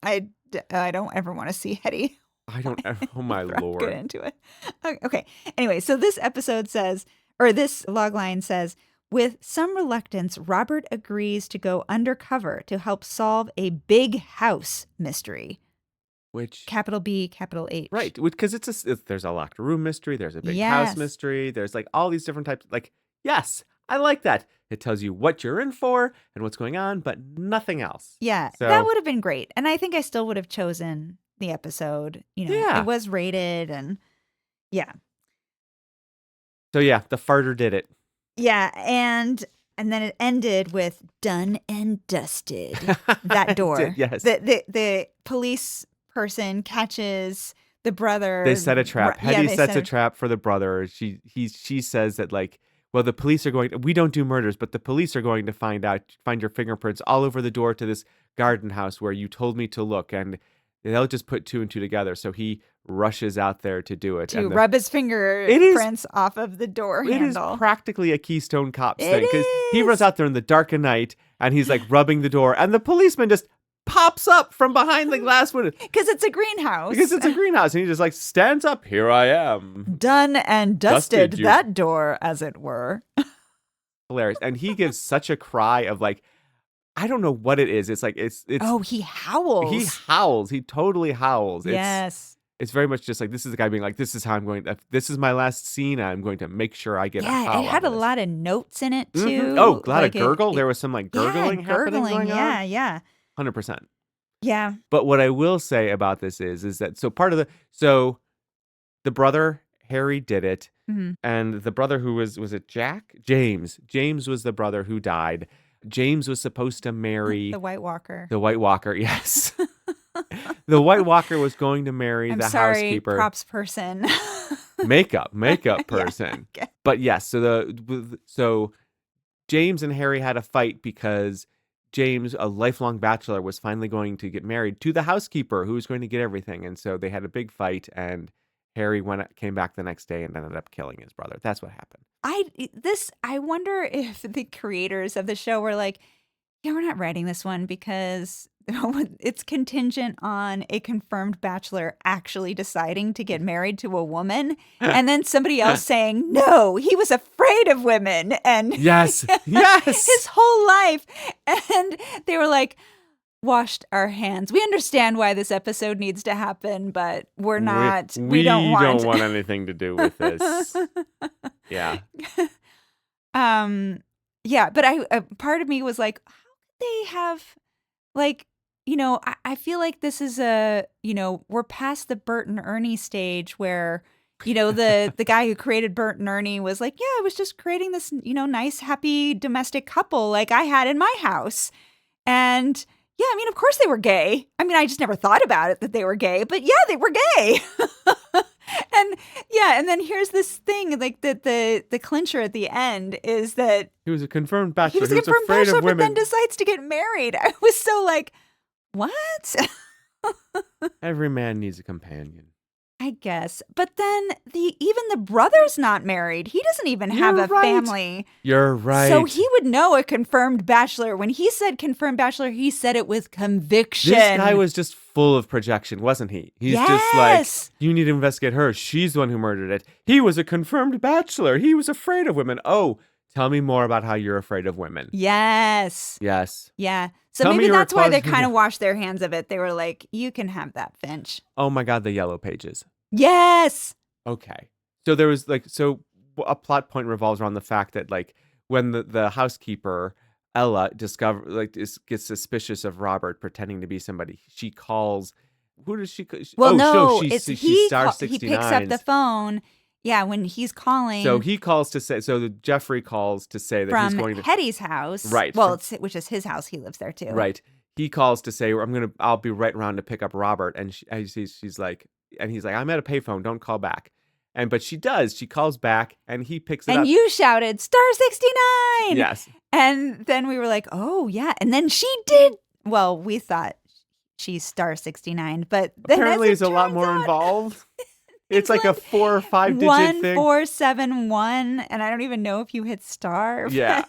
I don't ever want to see Hetty. I don't ever. Oh my lord. Get into it. Okay. Anyway, so this episode says, or this logline says, with some reluctance, Robert agrees to go undercover to help solve a big house mystery. Which Capital B, capital H. right, because there's a locked room mystery, there's a big Yes. house mystery, there's like all these different types. Like, yes, I like that. It tells you what you're in for and what's going on, but nothing else. Yeah, So- that would have been great. And I think I still would have chosen the episode. You know, Yeah. it was rated and yeah. So yeah, the farter did it. Yeah, and then it ended with done and dusted. That It door. did, yes. The police person catches the brother. They set a trap. Hetty they sets set a trap for the brother. She says that like, well, the police are we don't do murders, but the police are going to find your fingerprints all over the door to this garden house where you told me to look, and they'll just put two and two together. So he rushes out there to do it. to rub his fingerprints off of the door handle. It is practically a Keystone Cops It thing because he is. runs out there in the dark of night and he's like rubbing the door, and the policeman just pops up from behind the glass window Because it's a greenhouse. because it's a greenhouse, and he just like stands up. Here I am. Done and dusted, Dusted, you- that door, as it were. Hilarious, and he gives such a cry of like, I don't know what it is. It's like it's. Oh, he howls. He howls. He totally howls. Yes. It's very much just like, this is the guy being like, this is how I'm going. This is my last scene. I'm going to make sure I get a Yeah, howl it had a out of this. lot of notes in it too. Mhm. Oh, a lot Like of gurgle. There was some like gurgling happening going yeah, on. yeah. 100%. Yeah. But what I will say about this is that so the brother Harry did it, Mhm. and the brother who was it Jack? James was the brother who died. James was supposed to marry The White Walker. the White Walker. Yes, the White Walker was going to marry I'm the sorry, housekeeper, props person. makeup person. okay. But yes, so James and Harry had a fight because James, a lifelong bachelor, was finally going to get married to the housekeeper who was going to get everything. And so they had a big fight, and Harry came back the next day and ended up killing his brother. That's what happened. I wonder if the creators of the show were like, yeah, we're not writing this one because it's contingent on a confirmed bachelor actually deciding to get married to a woman, and then somebody else saying, no, he was afraid of women, and Yes. Yes. his whole life. And they were like, washed our hands. We understand why this episode needs to happen, but we're not. We don't want anything to do with this. Yeah. Yeah, but a part of me was like, how could they have, like, I feel like this is we're past the Bert and Ernie stage where, the guy who created Bert and Ernie was like, yeah, I was just creating this, nice, happy domestic couple like I had in my house. And yeah, I mean, of course they were gay. I mean, I just never thought about it that they were gay, but yeah, they were gay. And then here's this thing, like the clincher at the end is that He was a confirmed bachelor. he was a confirmed afraid bachelor, of but women. then decides to get married. I was so like, what? Every man needs a companion. I guess. But then even the brother's not married. He doesn't even have You're a right. family. You're right. So he would know a confirmed bachelor. When he said confirmed bachelor, he said it with conviction. This guy was just full of projection, wasn't he? He's just like, you need to investigate her. She's the one who murdered it. He was a confirmed bachelor. He was afraid of women. Oh, tell me more about how you're afraid of women. Yes. Yes. Yeah. So Tell me maybe you're a that's why they closet- kind of washed their hands of it. They were like, you can have that, Finch. Oh my God, the yellow pages. Yes. Okay. So there was a plot point revolves around the fact that like when the housekeeper Ella gets suspicious of Robert pretending to be somebody, she calls who does she? Well, Oh, no, she's he star he picks up the 69's. phone. Yeah, when he's calling. So he calls to say. So Jeffrey calls to say that he's from going to. Hetty's house. Right. Well, which is his house. He lives there too. Right. He calls to say, I'll be right around to pick up Robert. And she's like, and he's like, I'm at a payphone. Don't call back. But she does. She calls back and he picks it up. And you shouted, star 69. Yes. And then we were like, oh, yeah. And then she did. Well, we thought she's star 69. But then apparently there's a lot more involved. It's like a 4 or 5 digit thing. 1471. And I don't even know if you hit star. Yeah.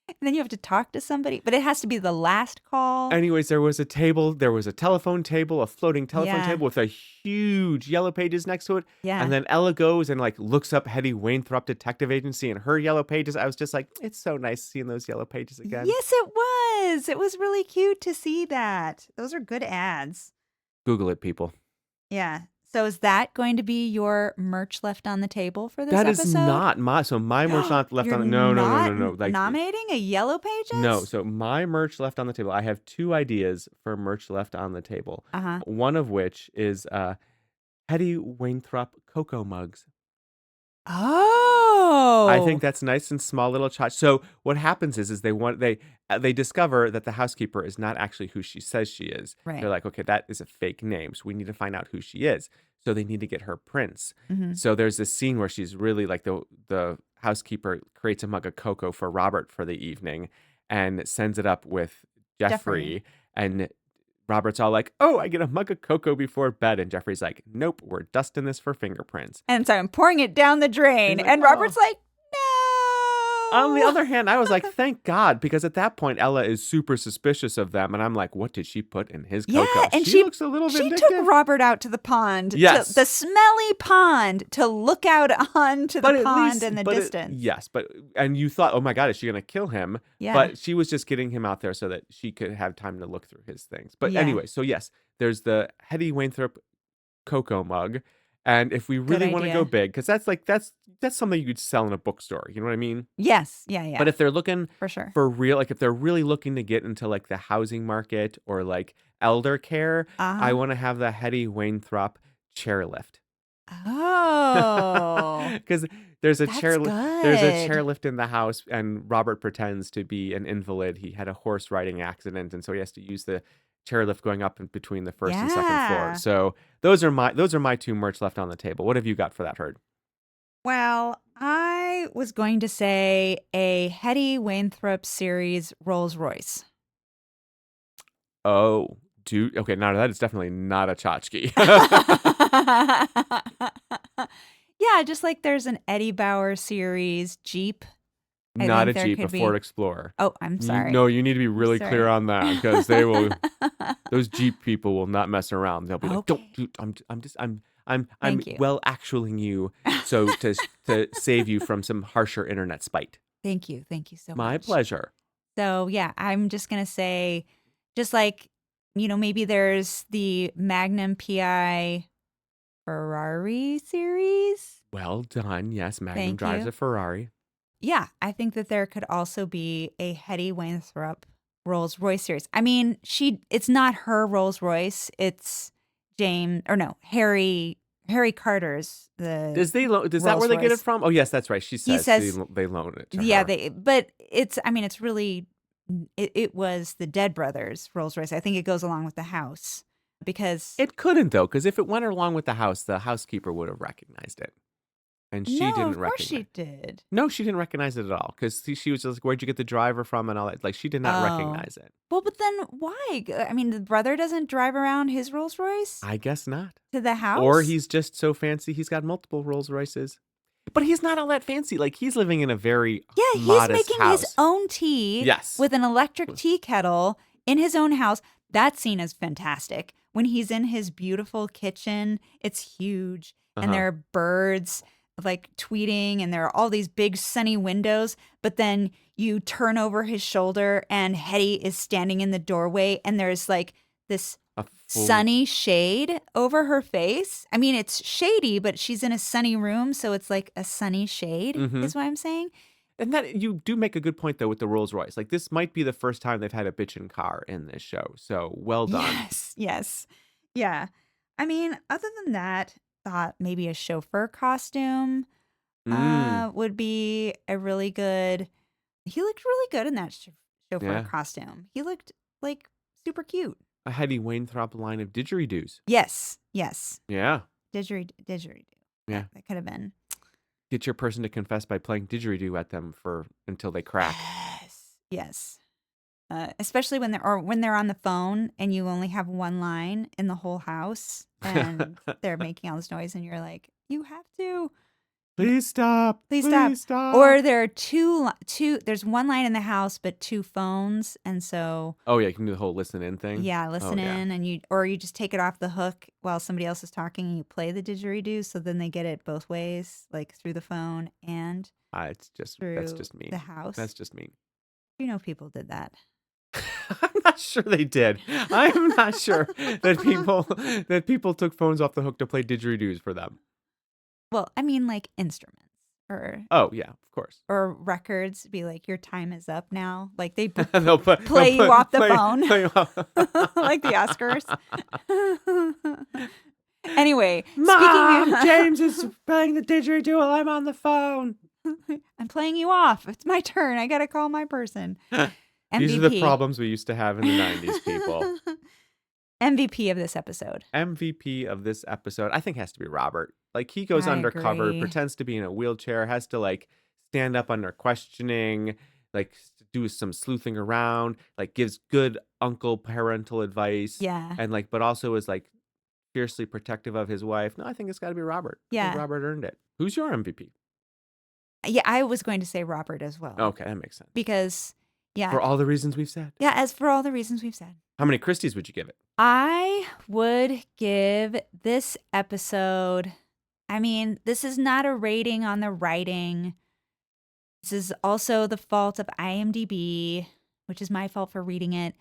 And then you have to talk to somebody, but it has to be the last call. Anyways, there was a telephone table, a floating telephone table with a huge yellow pages next to it. Yeah. And then Ella goes and like looks up Hetty Wainthropp Detective Agency and her yellow pages. I was just like, it's so nice seeing those yellow pages again. Yes, it was. It was really cute to see that. Those are good ads. Google it, people. Yeah. So is that going to be your merch left on the table for this episode? That is not my merch not left on the no. Like nominating a yellow pages? No, so my merch left on the table. I have 2 ideas for merch left on the table. Uh-huh. One of which is Hetty Wainthropp cocoa mugs. Oh. I think that's nice and small little tchotch. So what happens is they discover that the housekeeper is not actually who she says she is. Right. They're like, okay, that is a fake name, so we need to find out who she is. So they need to get her prints. Mm-hmm. So there's this scene where she's really like the housekeeper creates a mug of cocoa for Robert for the evening and sends it up with Jeffrey. And Robert's all like, oh, I get a mug of cocoa before bed. And Jeffrey's like, nope, we're dusting this for fingerprints. And so I'm pouring it down the drain. Like, and Robert's like, no. On the other hand, I was like, thank God, because at that point, Ella is super suspicious of them. And I'm like, what did she put in his cocoa? Yeah, and she looks a little vindictive. She took Robert out to the pond. Yes. The smelly pond to look out onto the pond in the distance. Yes, and you thought, oh my God, is she going to kill him? Yeah. But she was just getting him out there so that she could have time to look through his things. But anyway, so yes, there's the Hetty Wainthropp cocoa mug. And if we really want to go big, because that's something you could sell in a bookstore. You know what I mean? Yes. Yeah. But if they're looking for sure for real, like if they're really looking to get into like the housing market or like elder care, I want to have the Hetty Wainthropp chairlift. Oh. Because there's a chairlift in the house, and Robert pretends to be an invalid. He had a horse riding accident, and so he has to use the chairlift going up in between the first and second floor. So those are my 2 merch left on the table. What have you got for that, Herd? Well, I was going to say a Hetty Wainthropp series Rolls Royce. Oh, okay. Now that is definitely not a tchotchke. Yeah, just like there's an Eddie Bauer series Jeep. Not a Jeep, a Ford Explorer. Oh, I'm sorry. You need to be really clear on that, because they will. Those Jeep people will not mess around. They'll be like, "Don't, I'm well actualing you, so to save you from some harsher internet spite." Thank you so much. My pleasure. So yeah, I'm just gonna say, just like maybe there's the Magnum PI Ferrari series. Well done. Yes, Magnum drives a Ferrari. Yeah, I think that there could also be a Hetty Wainthropp Rolls Royce series. I mean, it's not her Rolls Royce. It's Harry Carter's. Does that where they get it from? Oh yes, that's right. She says they loan it to her. But it's really it was the Dead Brothers Rolls Royce. I think it goes along with the house, because it couldn't though, because if it went along with the housekeeper would have recognized it. And she didn't recognize. Of course she did. No, she didn't recognize it at all, because she was just like, where'd you get the driver from and all that. Like, she did not recognize it. Well, but then why? I mean, the brother doesn't drive around his Rolls Royce? I guess not. To the house? Or he's just so fancy, he's got multiple Rolls Royces. But he's not all that fancy. Like, he's living in a very modest making house. His own tea with an electric tea kettle in his own house. That scene is fantastic. When he's in his beautiful kitchen, it's huge. And there are birds like tweeting, and there are all these big sunny windows, but then you turn over his shoulder and Hetty is standing in the doorway, and there's like this sunny shade over her face. I mean, it's shady, but she's in a sunny room, so it's like a sunny shade is what I'm saying. And that you do make a good point though with the Rolls Royce. Like, this might be the first time they've had a bitchin' car in this show. So well done. Yes. Yeah. I mean, other than that, thought maybe a chauffeur costume Mm, would be a really good. He looked really good in that chauffeur yeah. costume. He looked like super cute. A Hetty Wainthropp line of didgeridoos. Yes. Yes. Yeah. Didgeridoo. Yeah. That could have been. Get your person to confess by playing didgeridoo at them until they crack. Yes. Yes. Especially when they're on the phone and you only have one line in the whole house and they're making all this noise and you're like, you have to. Please stop. Please stop. Please stop. Or there are two. There's one line in the house, but two phones, and so Oh yeah, you can do the whole listen in thing. yeah, listen in, and you just take it off the hook while somebody else is talking, and you play the didgeridoo, so then they get it both ways, like through the phone and That's just mean. the house. That's just mean. You know, people did that. I'm not sure they did. I'm not sure that people took phones off the hook to play didgeridoos for them. Well, I mean, like instruments or Oh yeah, of course. records. Be like, your time is up now. Like they They'll play you off the phone, play you off. like the Oscars. Anyway, Mom, speaking James is playing the didgeridoo while I'm on the phone. I'm playing you off. It's my turn. I got to call my person. These are the problems we used to have in the 90s, people. MVP of this episode. MVP of this episode, I think has to be Robert. Like he goes I undercover, agree. pretends to be in a wheelchair, has to like stand up under questioning, like do some sleuthing around, like gives good uncle parental advice. Yeah. And like, but also is like fiercely protective of his wife. No, I think it's got to be Robert. I think Yeah. Robert earned it. Who's your MVP? Yeah, I was going to say Robert as well. Okay, that makes sense. Because, yeah. For all the reasons we've said. Yeah, as for all the reasons we've said. How many Christies would you give it? I would give this episode, I mean, this is not a rating on the writing. This is also the fault of IMDb, which is my fault for reading it.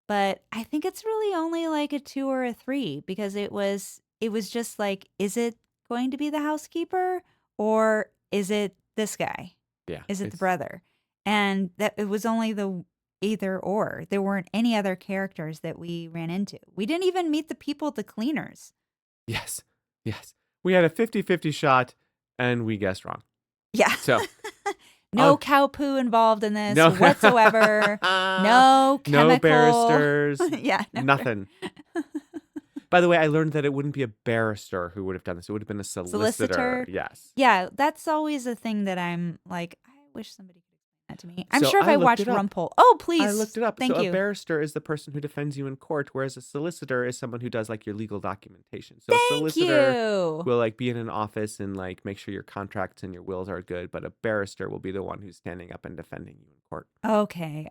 But I think it's really only like a 2 or a 3 because it was just like, is it going to be the housekeeper or is it this guy? Yeah. Is it the brother? And that it was only the either or. There weren't any other characters that we ran into. We didn't even meet the people at the cleaners. Yes. Yes. We had a 50-50 shot and we guessed wrong. Yeah. So no cow poo involved in this no. whatsoever. No chemical. No barristers. Yeah. No nothing. By the way, I learned that it wouldn't be a barrister who would have done this. It would have been a solicitor. Yes. Yeah, that's always a thing that I'm like, I wish somebody could explain that to me. I'm So sure if I watched Rumpole. Oh, please. I looked it up. Thank you. A barrister is the person who defends you in court, whereas a solicitor is someone who does like your legal documentation. So a solicitor will like be in an office and like make sure your contracts and your wills are good, but a barrister will be the one who's standing up and defending you in court. Okay.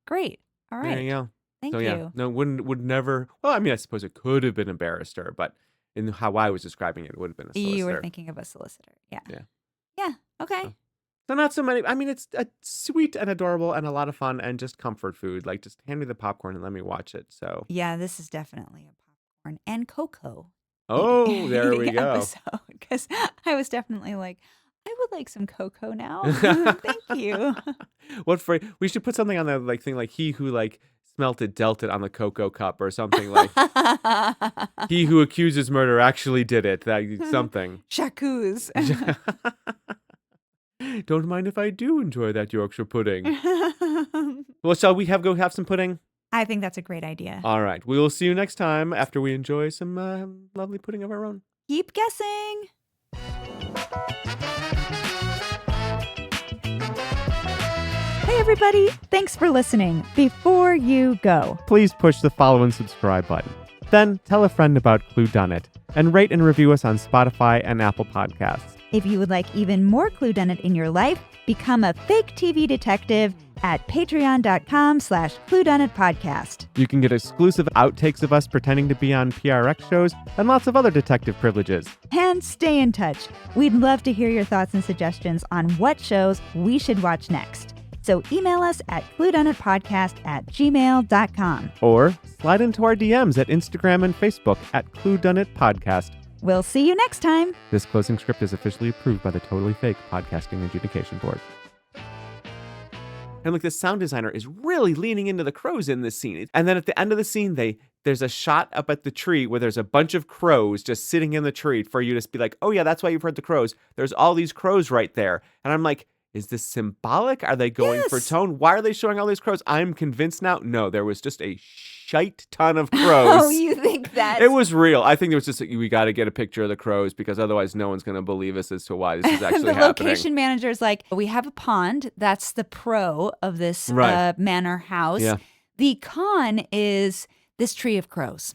Great. All right. There you go. Thank so, you. Yeah, no, would never. Well, I mean, I suppose it could have been a barrister, but in how I was describing it, it would have been a solicitor. You were thinking of a solicitor. Yeah. Yeah. Okay. So not so many. I mean, it's sweet and adorable and a lot of fun and just comfort food. Like, just hand me the popcorn and let me watch it. So yeah, this is definitely a popcorn and cocoa. Oh, there we go. Because I was definitely like, I would like some cocoa now. Thank you. What phrase? We should put something on the like thing like he who like smelt it dealt it on the cocoa cup or something like he who accuses murder actually did it. That something. J'accuse. Don't mind if I do enjoy that Yorkshire pudding. Well, shall we go have some pudding? I think that's a great idea. All right. We will see you next time after we enjoy some lovely pudding of our own. Keep guessing. Hey, everybody. Thanks for listening. Before you go, please push the follow and subscribe button. Then tell a friend about Clue Done It and rate and review us on Spotify and Apple Podcasts. If you would like even more Clue Done It in your life, become a fake TV detective at patreon.com/ClueDoneItPodcast. You can get exclusive outtakes of us pretending to be on PRX shows and lots of other detective privileges. And stay in touch. We'd love to hear your thoughts and suggestions on what shows we should watch next. So email us at ClueDoneItPodcast@gmail.com. Or slide into our DMs at Instagram and Facebook at Clue Done It Podcast. We'll see you next time. This closing script is officially approved by the Totally Fake Podcasting Adjudication Board. And look, the sound designer is really leaning into the crows in this scene. And then at the end of the scene, they there's a shot up at the tree where there's a bunch of crows just sitting in the tree for you to be like, oh yeah, that's why you've heard the crows. There's all these crows right there. And I'm like, is this symbolic? Are they going for Yes. tone? Why are they showing all these crows? I'm convinced now. No, there was just a shite ton of crows. Oh, you think that? It was real. I think there was just we got to get a picture of the crows because otherwise no one's going to believe us as to why this is actually the happening. location manager is like, we have a pond. That's the pro of this Right. manor house. Yeah. The con is this tree of crows.